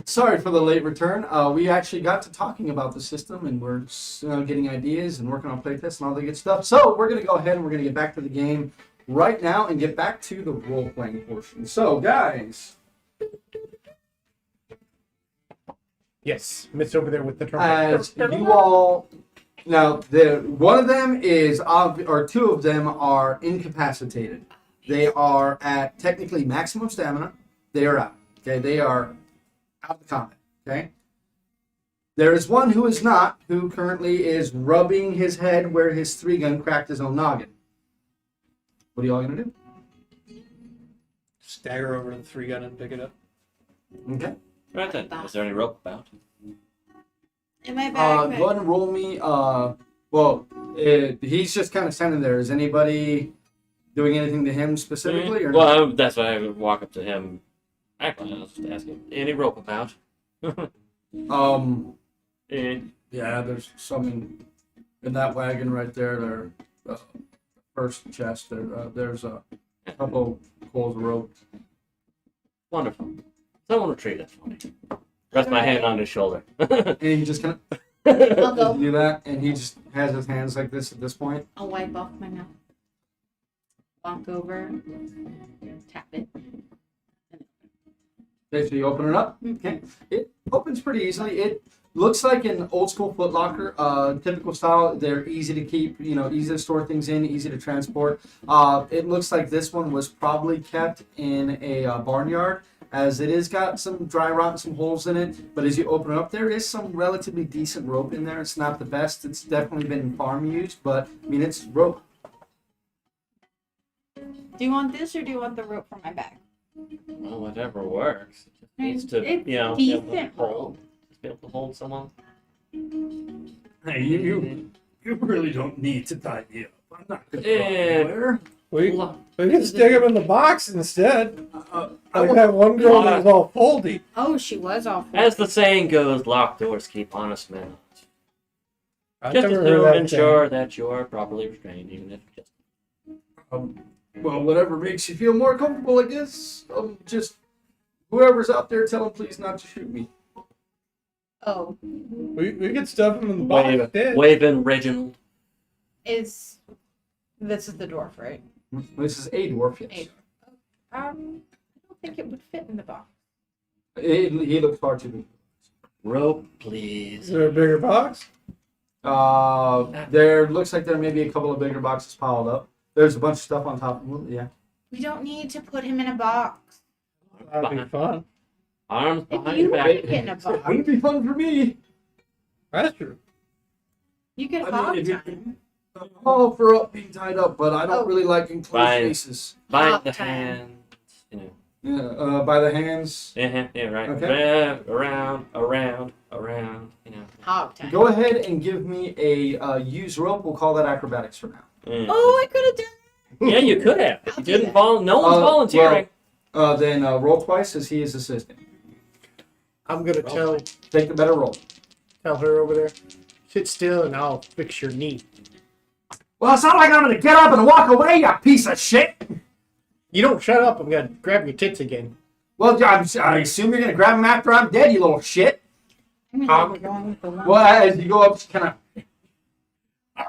Sorry for the late return. We actually got to talking about the system, and we're getting ideas and working on playtests and all the good stuff. So we're going to go ahead and we're going to get back to the game right now and get back to the role-playing portion. So, guys, Yes, Miss over there with the trumpet. as you all now, one of them is or two of them are incapacitated. They are at technically maximum stamina. They are out. Okay, they are out of combat. Okay. There is one who is not, who currently is rubbing his head where his 3-gun cracked his own noggin. What are y'all gonna do? Stagger over to the 3-gun and pick it up. Okay. Right then. Is there any rope about? In my Go bag. ahead and roll me. He's just kind of standing there. Is anybody doing anything to him specifically, or Well, that's why I would walk up to him. Actually, I was just asking. Any rope about? Eh. Yeah, there's some in that wagon right there. There, first chest. There's a couple coils of rope. Wonderful. Someone retrieve that for me. Rest my hand on his shoulder. And he just kind of I'll go. do that, and he just has his hands like this at this point. I'll wipe off my mouth. Walk over. Tap it. Okay, so you open it up. Okay, it opens pretty easily. It looks like an old school Foot Locker, typical style. They're easy to keep, easy to store things in, easy to transport. It looks like this one was probably kept in a barnyard, as it has got some dry rot and some holes in it. But as you open it up, there is some relatively decent rope in there. It's not the best. It's definitely been farm used, but I mean it's rope. Do you want this or do you want the rope from my bag? Well, whatever works. It just needs to, It's be able to decent hold. Just be able to hold someone. Hey, you really don't need to tie me up. I'm not going to Eh. go anywhere. We Lo- can stick him in the box instead. I Like want- that one girl that was all foldy. Oh, she was awful. As the saying goes, locked doors keep honest men out. I've Just never assume heard that ensure that you're properly restrained, even if just. Well, whatever makes you feel more comfortable, I guess. Just whoever's out there, tell him please not to shoot me. Oh, We could stuff him in the box. dead. Waving Reginald. this is the dwarf, right? This is a dwarf, yes. I don't think it would fit in the box. He looks far too big. Rope, Is please. there a bigger box? There looks like there may be a couple of bigger boxes piled up. There's a bunch of stuff on top of them. Yeah. We don't need to put him in a box. That'd be fun. Arms If behind you your want back. to get in a box, Wouldn't it be fun for me? That's true. you could I mean, hog if you- time. I'm all for up being tied up, but I don't Oh. really like enclosed Fine. spaces. Bind Hop the time. hands. You know. Yeah, by the hands. Yeah, right. Okay. Around, you know. Hog time. Go ahead and give me a use rope. We'll call that acrobatics for now. Mm. Oh, I could have done. Yeah, you could have. I'll You do didn't that. fall. No one's volunteering. Then roll twice as he is assisting. I'm gonna Take the better roll. tell her over there, sit still and I'll fix your knee. Well, it's not like I'm gonna get up and walk away, you piece of shit. You don't shut up, I'm gonna grab your tits again. Well, I assume you're gonna grab him after I'm dead, you little shit. I'm gonna say we're going with the one. Well, as you go up, kind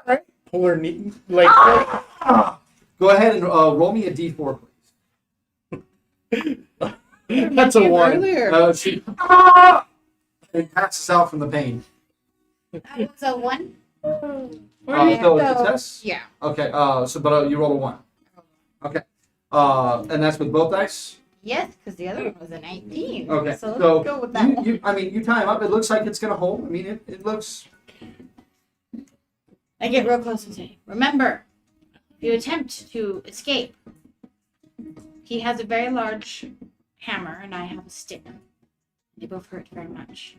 of Pull her knee, like, go ahead and roll me a d4, please. that's a one. Earlier. She and passes out from the pain. That was a one. So a success. Yeah. Okay. But you rolled a 1. Okay. And that's with both dice. Yes, because the other one was a 19. Okay. So let's So go with that one. you tie him up. It looks like it's gonna hold. I mean, it looks. I get real close and say, remember, if you attempt to escape, he has a very large hammer and I have a stick. They both hurt very much.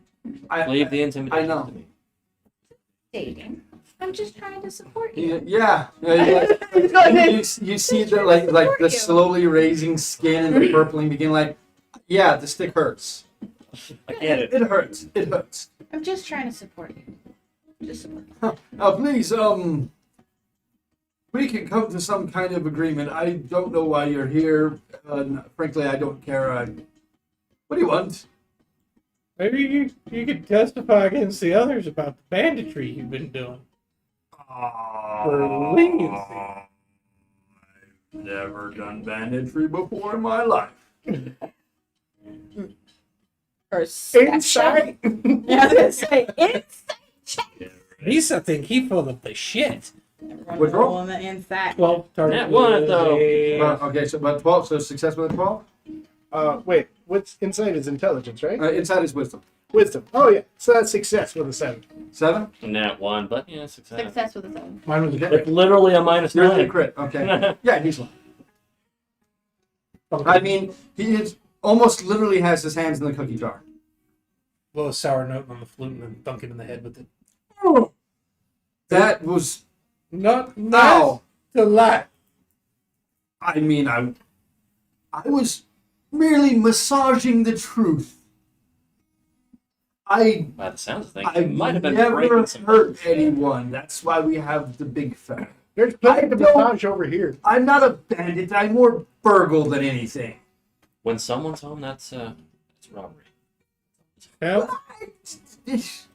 Leave the intimidation I know. to me. Dating. I'm just trying to support you. Yeah. You see the like the you. slowly raising skin and the purpling begin like, yeah, the stick hurts. I get it. It hurts. It hurts. I'm just trying to support you. Just support you. Please, we can come to some kind of agreement. I don't know why you're here. Frankly, I don't care. What do you want? Maybe you could testify against the others about the banditry you've been doing. For leniency. I've never done banditry before in my life. Insight. Yeah, I was gonna say insight. At least I think he full of the shit. Which roll? On the inside. 12 target. Nat one, though. Okay, so about 12, so success with a 12? Wait, what's insight is intelligence, right? Inside is wisdom. Wisdom. Oh yeah, so that's success with a 7. 7? Nat 1, but yeah, success. Success with a 7. Mine was a It's literally a minus You're a 9. crit. Okay. Yeah, he's one. I mean, he is almost literally has his hands in the cookie jar. little sour note on the flute and then dunk it in the head with it. That was. Not nice Ow. to laugh. I mean, I was merely massaging the truth. By the sounds of things, I it might have been never breaking some hurt bones. anyone. That's why we have the big fella. There's plenty I to don't- massage over here. I'm not a bandit. I'm more burgle than anything. When someone's home, that's robbery. Well,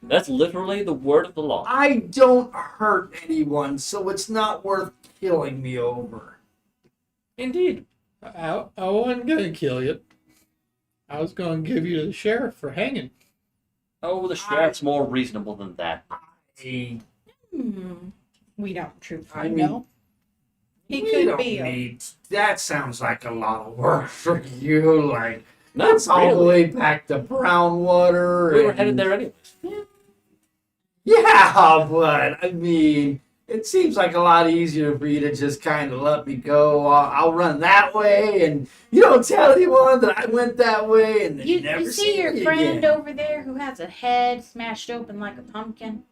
That's literally the word of the law. I don't hurt anyone, so it's not worth killing me over. Indeed. I wasn't gonna kill you. I was gonna give you to the sheriff for hanging. Oh, the sheriff's more reasonable than that. Hey, We don't truthfully I mean, know. He we could don't be. need- that sounds like a lot of work for you. Like, Not that's all the really. way back to Brownwater. We were and- headed there anyways. Yeah, but I mean, it seems like a lot easier for you to just kind of let me go. I'll run that way, and you don't tell anyone that I went that way, and then You, never you see your me friend again. over there who has a head smashed open like a pumpkin?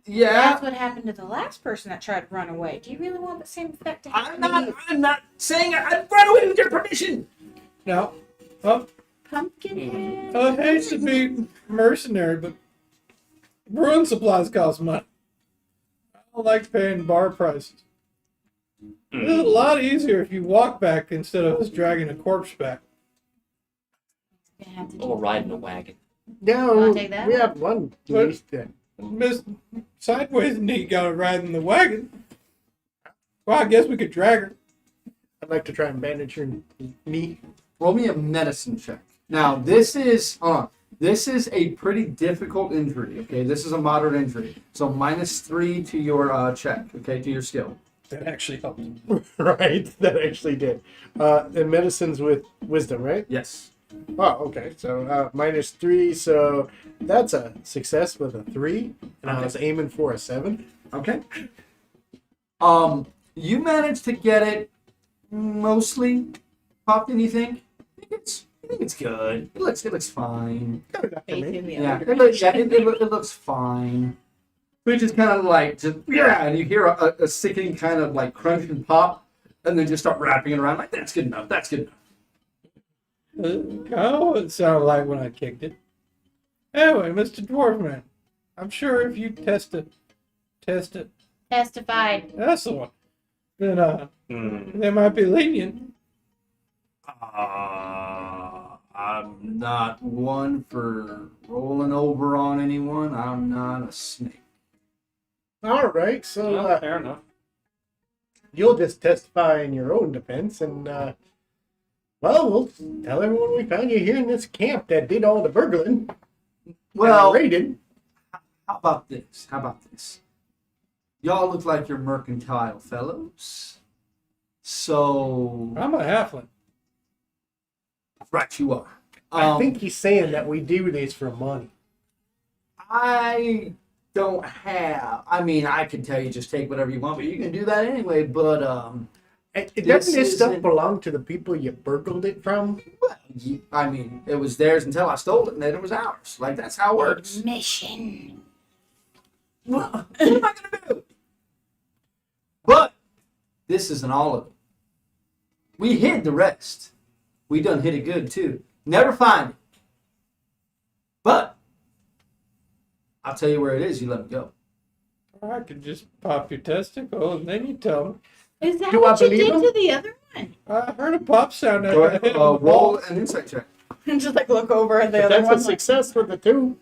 Yeah, That's what happened to the last person that tried to run away. Do you really want the same effect to happen to you? I'm not saying I'd run away with your permission. No. Well, Pumpkin head? I hate to be mercenary, but brewing supplies cost money. I don't like paying bar prices. It's a lot easier if you walk back instead of us dragging a corpse back. Gonna have to Or do riding a wagon. No, Wanna take that? we have one What? least then. Miss Sideways and he got a ride in the wagon. Well, I guess we could drag her. I'd like to try and bandage your knee. Roll me a medicine check. Now, this is a pretty difficult injury. Okay, this is a moderate injury, so -3 to your check. Okay, to your skill. That actually helped. Right, that actually did. And medicine's with wisdom, right? Yes. Oh, okay. So -3, so that's a success with a 3, and I was aiming for a 7. Okay. You managed to get it mostly popped in, you think? I think it's good. It looks fine. Good enough for faith me. in the Yeah, other it looks direction. it looks fine. We just kind of like and you hear a sickening kind of like crunch and pop, and then just start wrapping it around like that's good enough. That's good enough. Kind of what it sounded like when I kicked it. Anyway, Mr. Dwarfman, I'm sure if you test it, Testified. that's the one, then they might be lenient. I'm not one for rolling over on anyone. I'm not a snake. All right, so Well, fair enough. you'll just testify in your own defense, and we'll tell everyone we found you here in this camp that did all the burgling. Well, raided. how about this? Y'all look like you're mercantile fellows. So, I'm a halfling. right, you are. I think he's saying that we do this for money. I don't have. I mean, I could tell you just take whatever you want, but you can do that anyway. But Doesn't This this stuff isn't- belong to the people you burgled it from? well, I mean, it was theirs until I stole it, and then it was ours. Like that's how it works. Mission. Well, what am I gonna do? But this isn't all of it. We hid the rest. We done hid it good too. Never find it. But I'll tell you where it is. You let me go. Or I could just pop your testicle and then you tell me. Is that Do I what you believe did him? to the other one? I heard a pop sound. Go I ahead, hit him with the roll ball. an insight check. And just like look over at the But other that's one. a success with the 2.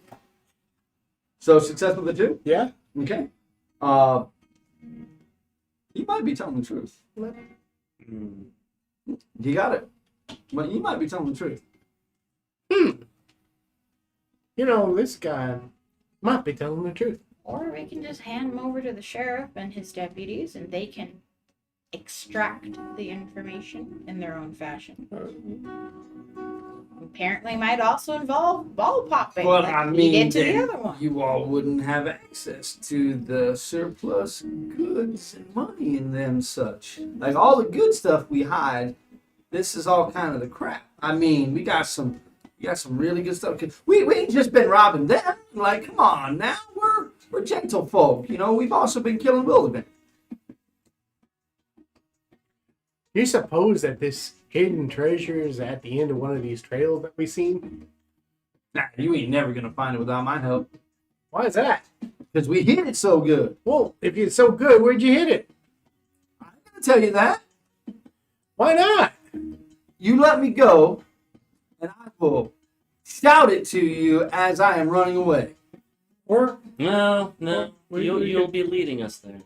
So success with the 2? Yeah. Okay. You might be telling the truth. Hmm. You got it. But you might be telling the truth. You know, this guy might be telling the truth. Or we can just hand him over to the sheriff and his deputies, and they can extract the information in their own fashion. Apparently, might also involve ball popping. Well, like I he mean, did to the then other one. you all wouldn't have access to the surplus goods and money and them such. Like all the good stuff we hide, this is all kind of the crap. I mean, we got some really good stuff. We ain't just been robbing them. Like, come on now, we're gentle folk. You know, we've also been killing wildebeest. Do you suppose that this hidden treasure is at the end of one of these trails that we've seen? Nah, you ain't never gonna find it without my help. Why is that? Because we hid it so good. Well, if you're so good, where'd you hit it? I'm gonna tell you that. Why not? You let me go, and I will shout it to you as I am running away. Or No. we You'll could- be leading us there.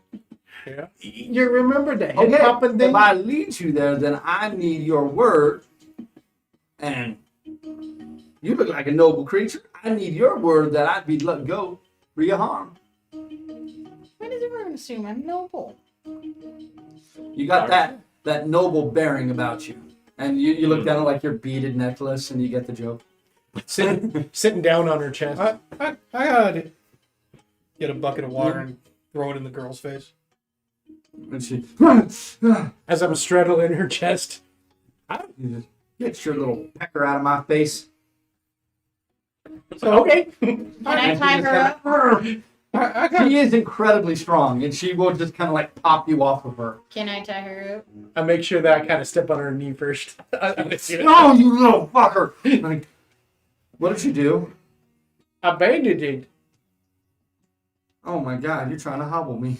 yeah. You remember the head Okay, popping thing? if I lead you there, then I need your word. And you look like a noble creature. I need your word that I'd be let go free of harm. Why does everyone assume I'm noble? You got that noble bearing about you. And you look down at like your beaded necklace and you get the joke. Sitting down on her chest. I gotta get a bucket of water and throw it in the girl's face. And she As I'm straddling her chest. get your little pecker out of my face. So Okay. Can I tie her up? I got She is incredibly strong, and she will just kind of like pop you off of her. Can I tie her up? I make sure that I kind of step on her knee first. No, you little fucker! Like, what did you do? I bandaged. Oh my God, you're trying to hobble me.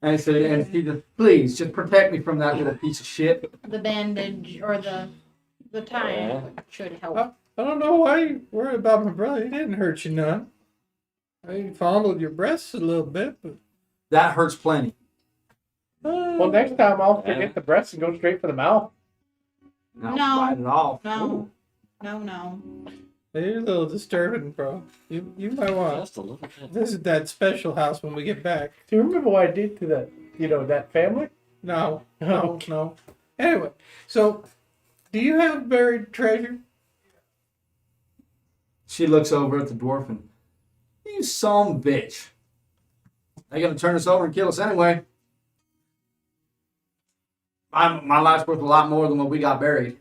And she just, please, just protect me from that little piece of shit. The bandage or the tie should help. I don't know why you worried about my brother. He didn't hurt you none. He fondled your breasts a little bit, but That hurts plenty. Well, next time I'll forget the breast and go straight for the mouth. Not No. bite it off. No. No. you're a little disturbing, bro. You might want Just a little bit. to visit that special house when we get back. Do you remember what I did to that family? No. Okay. No. Anyway, so do you have buried treasure? She looks over at the dwarf and, you some bitch. They're gonna turn us over and kill us anyway. My life's worth a lot more than what we got buried.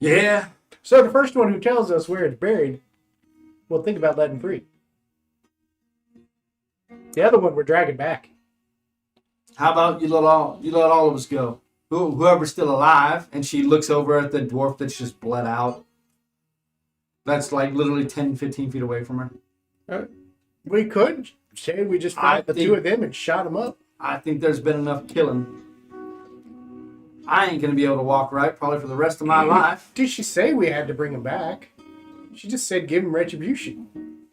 Yeah. So the first one who tells us where it's buried, we'll think about letting free. The other one we're dragging back. How about you let all of us go? Whoever's still alive, and she looks over at the dwarf that's just bled out. That's like literally 10, 15 feet away from her. We could say we just I found the think- two of them and shot them up. I think there's been enough killing. I ain't gonna be able to walk right probably for the rest of my life. Did she say we had to bring them back? She just said give them retribution.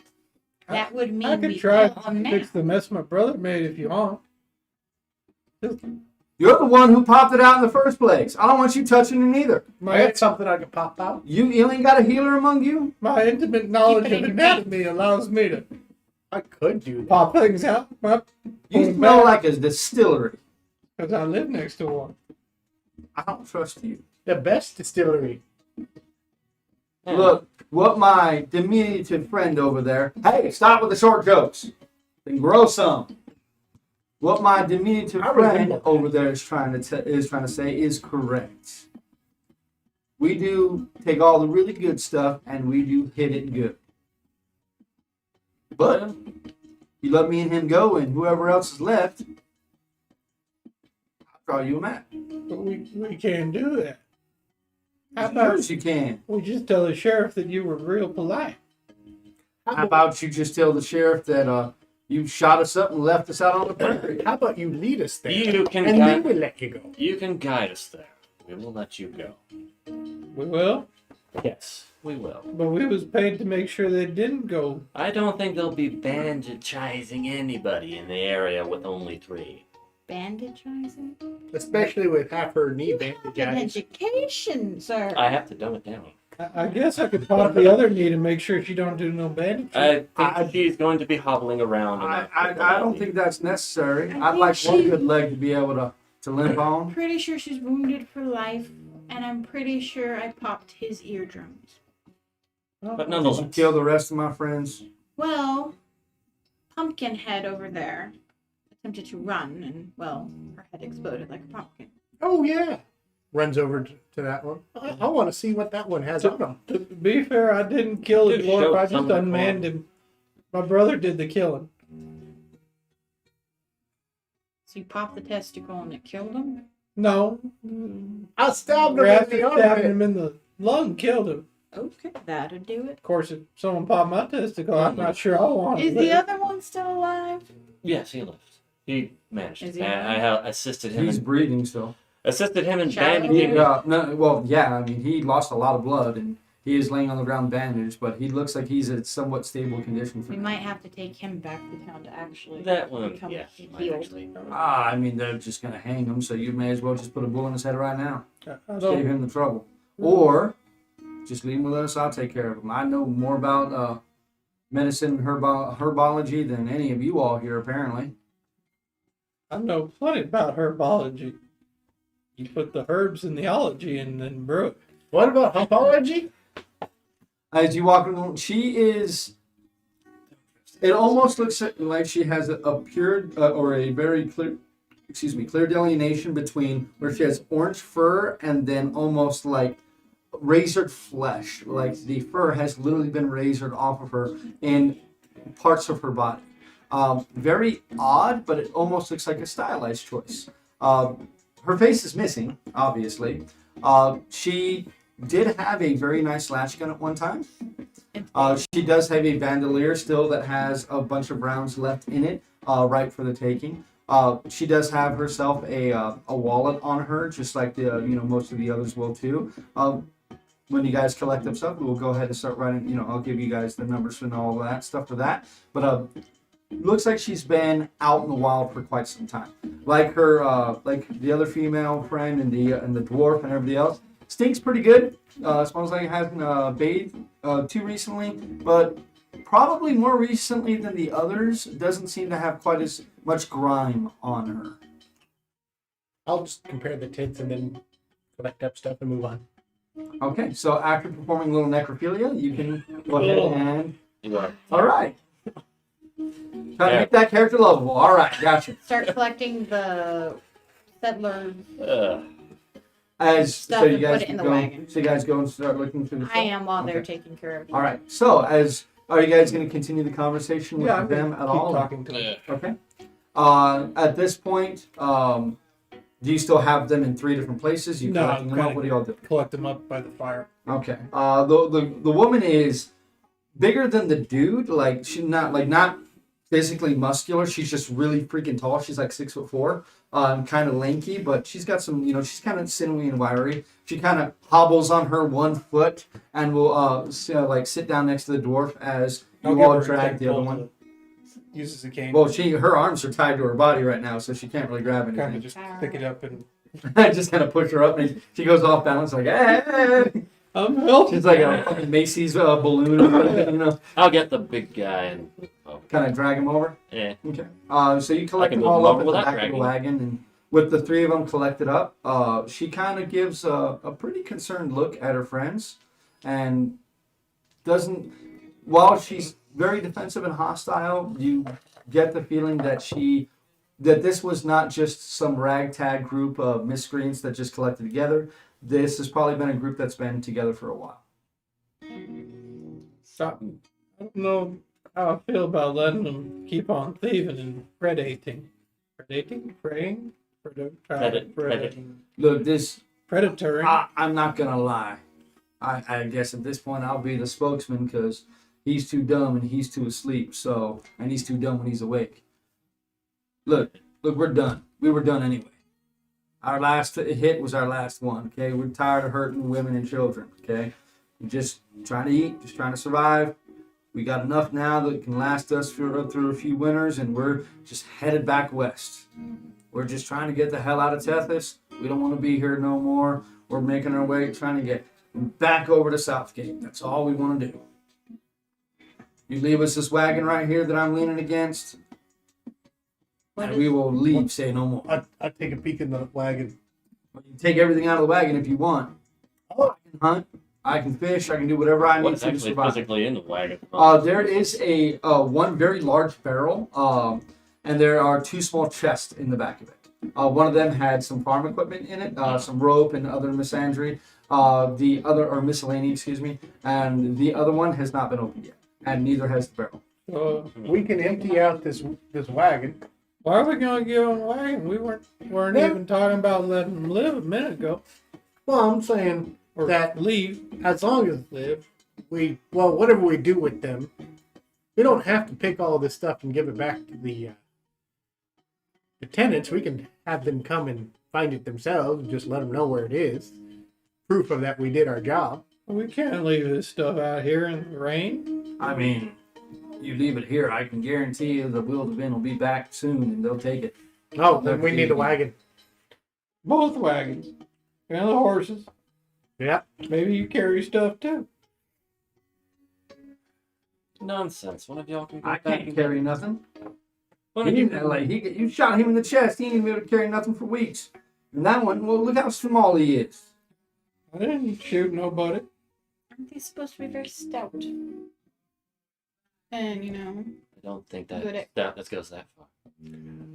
That would mean I could we try kill them to now. fix the mess my brother made if you want. You're the one who popped it out in the first place. I don't want you touching it either. I My had something I could pop out. You ain't got a healer among you? my intimate knowledge Keep it of in your mouth. anatomy allows me to I could do that. pop things out. You smell like a distillery. Because I live next to one. I don't trust you. The best distillery. Look, what my diminutive friend over there. Hey, stop with the short jokes. Then grow some. What my diminutive I remember friend that. over there is trying to say is correct. We do take all the really good stuff and we do hit it good. But you let me and him go, and whoever else is left, I'll draw you a map. But we can't do that. How Of about course you can. we just tell the sheriff that you were real polite? How about you just tell the sheriff that you shot us up and left us out on the prairie? How about you lead us there? You can and then guide. we let you go. You can guide us there. We will let you go. We will, Yes, we will. but we was paid to make sure they didn't go. I don't think they'll be bandagizing anybody in the area with only 3. Bandagizing? Especially with half her knee An bandaged. education, sir. I have to dumb it down. I guess I could pop the other knee to make sure she don't do no bandaging. I think she's going to be hobbling around. I don't think that's necessary. I I'd like think one she- good leg to be able to limp on. Pretty sure she's wounded for life, and I'm pretty sure I popped his eardrums. But Did you nonetheless, kill the rest of my friends? Well, Pumpkinhead over there attempted to run, and, well, her head exploded like a pumpkin. Oh, yeah. Runs over to that one. I want to see what that one has on him. To be fair, I didn't kill the Dude, dwarf. show I just some of the unmanned clan. him. My brother did the killing. So you popped the testicle and it killed him? No, I stabbed him in Raptor the stabbed armpit. him in the lung, killed him. Okay, that'll do it. Of course, if someone popped my testicle, I'm not sure I want Is to the live. other one still alive? yes, he lived. He managed. Is it. he? I assisted him. He's In, breathing still. assisted him in Shall we? bandaging. No, well, yeah. I mean, he lost a lot of blood, and he is laying on the ground bandaged, but he looks like he's in somewhat stable condition for We now. might have to take him back to town to actually That one, become yeah, might healed. actually. I mean, they're just gonna hang him, so you may as well just put a bullet in his head right now. I Save don't, him the trouble. Or just leave him with us. I'll take care of him. I know more about medicine and herbology than any of you all here, apparently. I know plenty about herbology. You put the herbs in the ology and then brew it. What about humpology? As you walk along, she is. It almost looks like she has a pure or a very clear, clear delineation between where she has orange fur and then almost like razored flesh. Like the fur has literally been razored off of her in parts of her body. Very odd, but it almost looks like a stylized choice. Her face is missing, obviously. She did have a very nice latch gun at one time. She does have a bandolier still that has a bunch of rounds left in it, ripe for the taking. She does have herself a wallet on her, just like the most of the others will too. When you guys collect up stuff, we'll go ahead and start writing. I'll give you guys the numbers and all of that stuff for that. But looks like she's been out in the wild for quite some time. Like her, like the other female friend and the dwarf and everybody else. Stinks pretty good. Smells like it hasn't bathed too recently, but probably more recently than the others. Doesn't seem to have quite as much grime on her. I'll just compare the tits and then collect up stuff and move on. Okay, so after performing a little necrophilia, you can go ahead and. You are. All right. Try to make that character lovable. All right, gotcha. Start collecting the settler. As Stuff so, you and guys put it in the go. wagon. So you guys go and start looking through the. I stuff? am while they're Okay. taking care of you. All right. So as are you guys going to continue the conversation with Yeah, I'm them gonna at keep all? talking to him. Okay. At this point, do you still have them in 3 different places? You No, collecting them up? kinda- What do y'all do? Collect them up by the fire. Okay. The woman is bigger than the dude. Like she's not physically muscular. She's just really freaking tall. She's like 6'4", kind of lanky, but she's got some. She's kind of sinewy and wiry. She kind of hobbles on her one foot and will sit down next to the dwarf as I'll you give all her a drag cane the other pole one. to- Uses a cane. Well, her arms are tied to her body right now, so she can't really grab kind of anything. just pick it up and Just kind of push her up, and she goes off balance like, hey! I'm helping. She's like a fucking Macy's balloon, or something, I'll get the big guy and. Oh, kind of drag him over. yeah. Okay. So you collect I can them move all them up over at the without back of the dragging. wagon, and with the 3 of them collected up, she kind of gives a pretty concerned look at her friends, and doesn't. While she's very defensive and hostile, you get the feeling that this was not just some ragtag group of miscreants that just collected together. This has probably been a group that's been together for a while. Stop. I don't know how I feel about letting them keep on thieving and predating. Predating? Preying? Predating. Look, Predatoring. I'm not gonna lie. I guess at this point I'll be the spokesman because he's too dumb and he's too asleep. And he's too dumb when he's awake. Look, we're done. We were done anyway. Our last hit was our last one. Okay, we're tired of hurting women and children. Okay, we're just trying to eat, just trying to survive. We got enough now that can last us through a few winters, and we're just headed back west. We're just trying to get the hell out of Tethys. We don't want to be here no more. We're making our way, trying to get back over to Southgate. That's all we want to do. You leave us this wagon right here that I'm leaning against, and we will leave, say no more. I'll take a peek in the wagon. You can take everything out of the wagon if you want. Oh. I can hunt, I can fish, I can do whatever I need What's to actually survive. physically in the wagon? There is a one very large barrel, and there are two small chests in the back of it. One of them had some farm equipment in it, some rope and other misandry. The other, or miscellany, excuse me, and the other one has not been opened yet, and neither has the barrel. We can empty out this wagon. Why are we gonna give them a wagon? We weren't Yeah. even talking about letting them live a minute ago. Well, I'm saying Or that leave. as long as Live. whatever we do with them, we don't have to pick all this stuff and give it back to the tenants. We can have them come and find it themselves and just let them know where it is. Proof of that we did our job. We can't leave this stuff out here in the rain. I mean, you leave it here, I can guarantee you the Will of Vin will be back soon, and they'll take it. Oh, then we need a wagon. Both wagons. And the horses. Yeah. Maybe you carry stuff too. Nonsense. One of y'all can go I back can't and carry nothing. One of you You shot him in the chest. He ain't even able to carry nothing for weeks. And that one, well, look how small he is. I didn't shoot nobody. Aren't they supposed to be very stout? And, I don't think Good that at- that goes that far.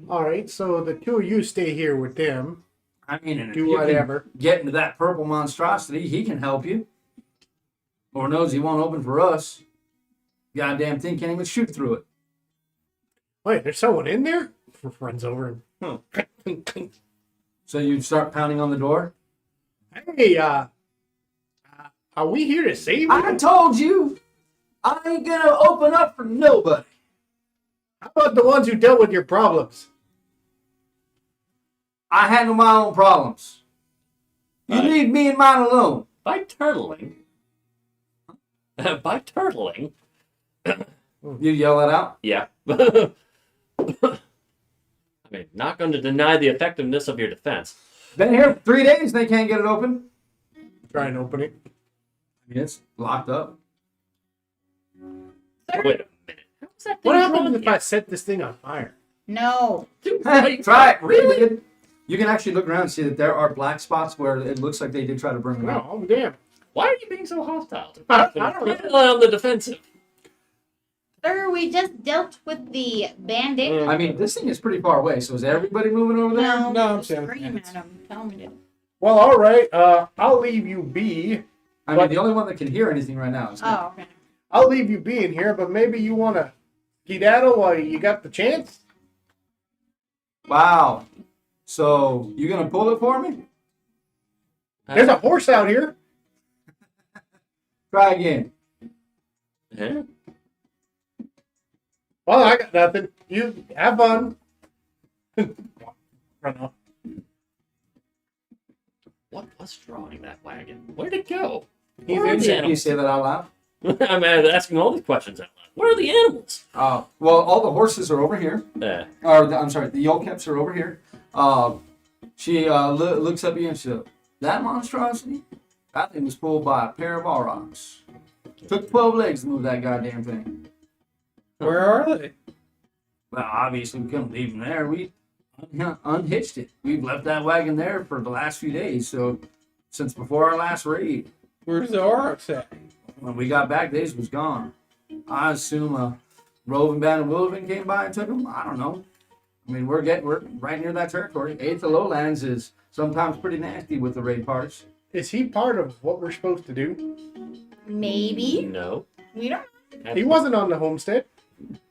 All right, so the two of you stay here with them. I mean, and if Do you can whatever. get into that purple monstrosity, he can help you. Lord knows he won't open for us. Goddamn thing can't even shoot through it. Wait, there's someone in there? Runs over and. So you start pounding on the door. Hey, are we here to save you? I told you, I ain't gonna open up for nobody. How about the ones who dealt with your problems? I handle my own problems. You Right. leave me and mine alone. By turtling. By turtling. You yell that out. Yeah. I mean, not going to deny the effectiveness of your defense. Been here for 3 days. They can't get it open. Try and open it. I mean, it's locked up. Sir? Wait a minute. How was that thing What happens drawn if yet? I set this thing on fire? No. Dude, Hey, try it. Really? You can actually look around and see that there are black spots where it looks like they did try to burn them out. Oh, damn. Why are you being so hostile? I don't know. On the defensive. Sir, we just dealt with the bandit. I mean, this thing is pretty far away. So is everybody moving over there? No, No, I'm just saying scream it's- at him. Tell him to. Well, all right. I'll leave you be. I mean, the only one that can hear anything right now is me. Oh, okay. I'll leave you be in here, but maybe you want to skedaddle while you got the chance? Wow. So you gonna pull it for me? There's a horse out here. Try again. Yeah. Well, I got nothing. You have fun. Run off. What was drawing that wagon? Where'd it go? He's Where are in the here. Can you animals? say that out loud? I'm asking all these questions out loud. Where are the animals? Well, all the horses are over here. Yeah. I'm sorry, the Yolkeps are over here. She looks up at you and she says, that monstrosity? That thing was pulled by a pair of aurochs. Took 12 legs to move that goddamn thing. Where are they? Well, obviously we couldn't leave them there. We unhitched it. We've left that wagon there for the last few days, so since before our last raid. Where's the Aurochs at? When we got back, Days was gone. I assume a roving band of Willivan came by and took them. I don't know. I mean, we're right near that territory. Eighth of Lowlands is sometimes pretty nasty with the raid parties. Is he part of what we're supposed to do? Maybe. No. We don't. He wasn't on the homestead.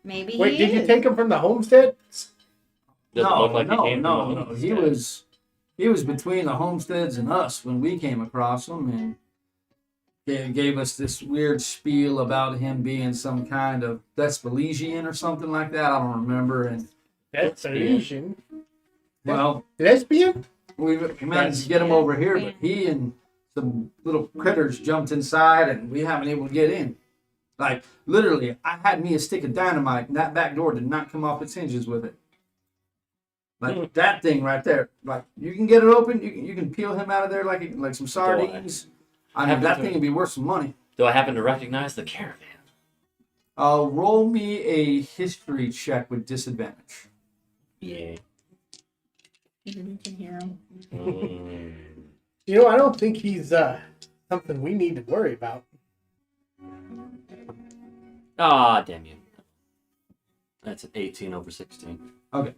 Maybe. Wait, he did you is. take him from the homestead? Doesn't look like he came no. from the He was between the homesteads and us when we came across him, and they gave us this weird spiel about him being some kind of Thessalonian or something like that. I don't remember. And That's Asian. well, Lesbian? We managed to get him over here, but he and some little critters jumped inside, and we haven't able to get in. Like literally, I had me a stick of dynamite, and that back door did not come off its hinges with it. Like that thing right there. Like you can get it open, you can peel him out of there like some sardines. I mean, that thing would be worth some money. Do I happen to recognize the caravan? Roll me a history check with disadvantage. Yeah. You can hear him. You know, I don't think he's something we need to worry about. Ah, damn you. That's an 18 over 16. Okay.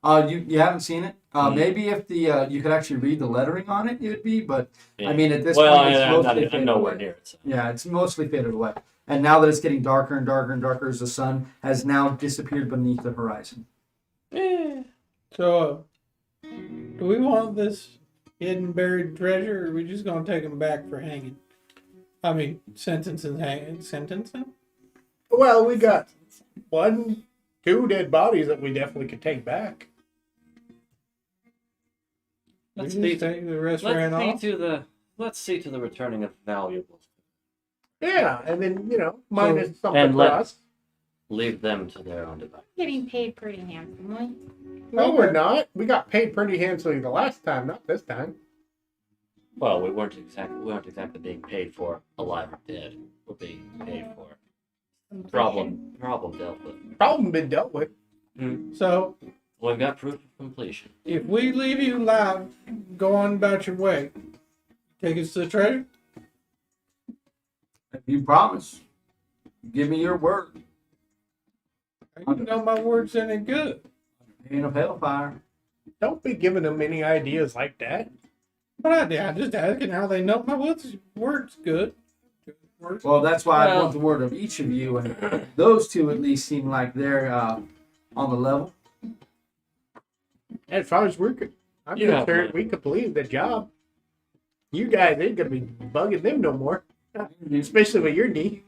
You haven't seen it. Maybe if the you could actually read the lettering on it, it would be. But Yeah. I mean, at this Well, point, it's mostly I'm nowhere near it. So. Yeah, it's mostly faded away. And now that it's getting darker and darker and darker as the sun has now disappeared beneath the horizon. So, do we want this hidden buried treasure, or are we just gonna take him back for hanging? I mean, sentencing. Well, we got 2 dead bodies that we definitely could take back. Let's take the rest ran off. Let's see to the returning of valuables. Yeah, and then, you know, minus something and for let- us. Leave them to their own device. Getting paid pretty handsomely. No, we're not. We got paid pretty handsomely the last time, not this time. Well, we weren't exactly being paid for alive or dead. We're being paid for problem dealt with. Problem been dealt with. So, We've got proof of completion. if we leave you alive, go on about your way. Take us to the treasure. If you promise, give me your word. You know my word's any good. Ain't of hellfire. Don't be giving them any ideas like that. What I did, I'm just asking how they know my word's good. Well, that's why I Well- want the word of each of you, and those two at least seem like they're on the level. As far as I'm You have concerned, money. we complete the job. You guys ain't gonna be bugging them no more. Especially with your knee.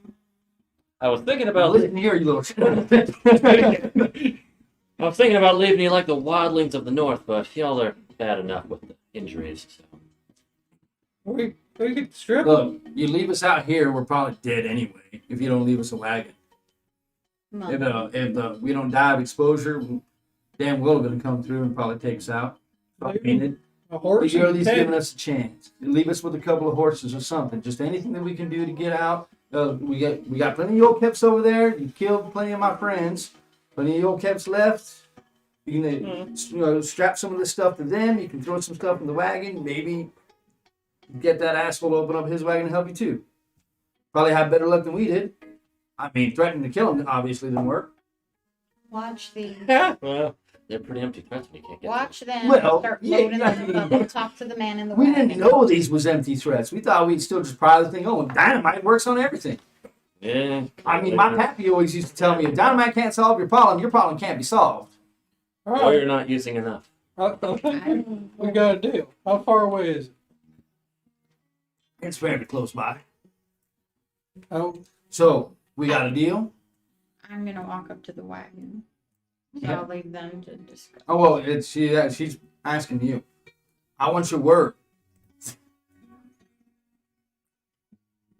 I was thinking Well, about listen here, you little shit. I was thinking about leaving you like the wildlings of the north, but y'all are bad enough with the injuries. So. We could strip Look, you leave us out here, we're probably dead anyway. If you don't leave us a wagon, if we don't die of exposure, damn well gonna come through and probably take us out. I mean, a horse. you're at and least 10. giving us a chance. Leave us with a couple of horses or something. Just anything that we can do to get out. We got plenty of old keps over there. You killed plenty of my friends. Plenty of old keps left. You can strap some of this stuff to them. You can throw some stuff in the wagon. Maybe get that asshole to open up his wagon and help you too. Probably have better luck than we did. I mean, threatening to kill him obviously didn't work. Watch the. Well, they're pretty empty threats when you can't get Watch them Well, start yeah, loading I them mean- up and talk to the man in the We wagon. didn't know these was empty threats. We thought we'd still just pry the thing on. Dynamite works on everything. Yeah. I mean, my pappy always used to tell me, if dynamite can't solve your problem can't be solved. All Or right. you're not using enough. I think we got a deal. How far away is it? It's very close by. Oh, So, we got a deal? I'm gonna walk up to the wagon. So Yeah. I'll leave them to discuss. Oh, well, she's asking you. I want your word.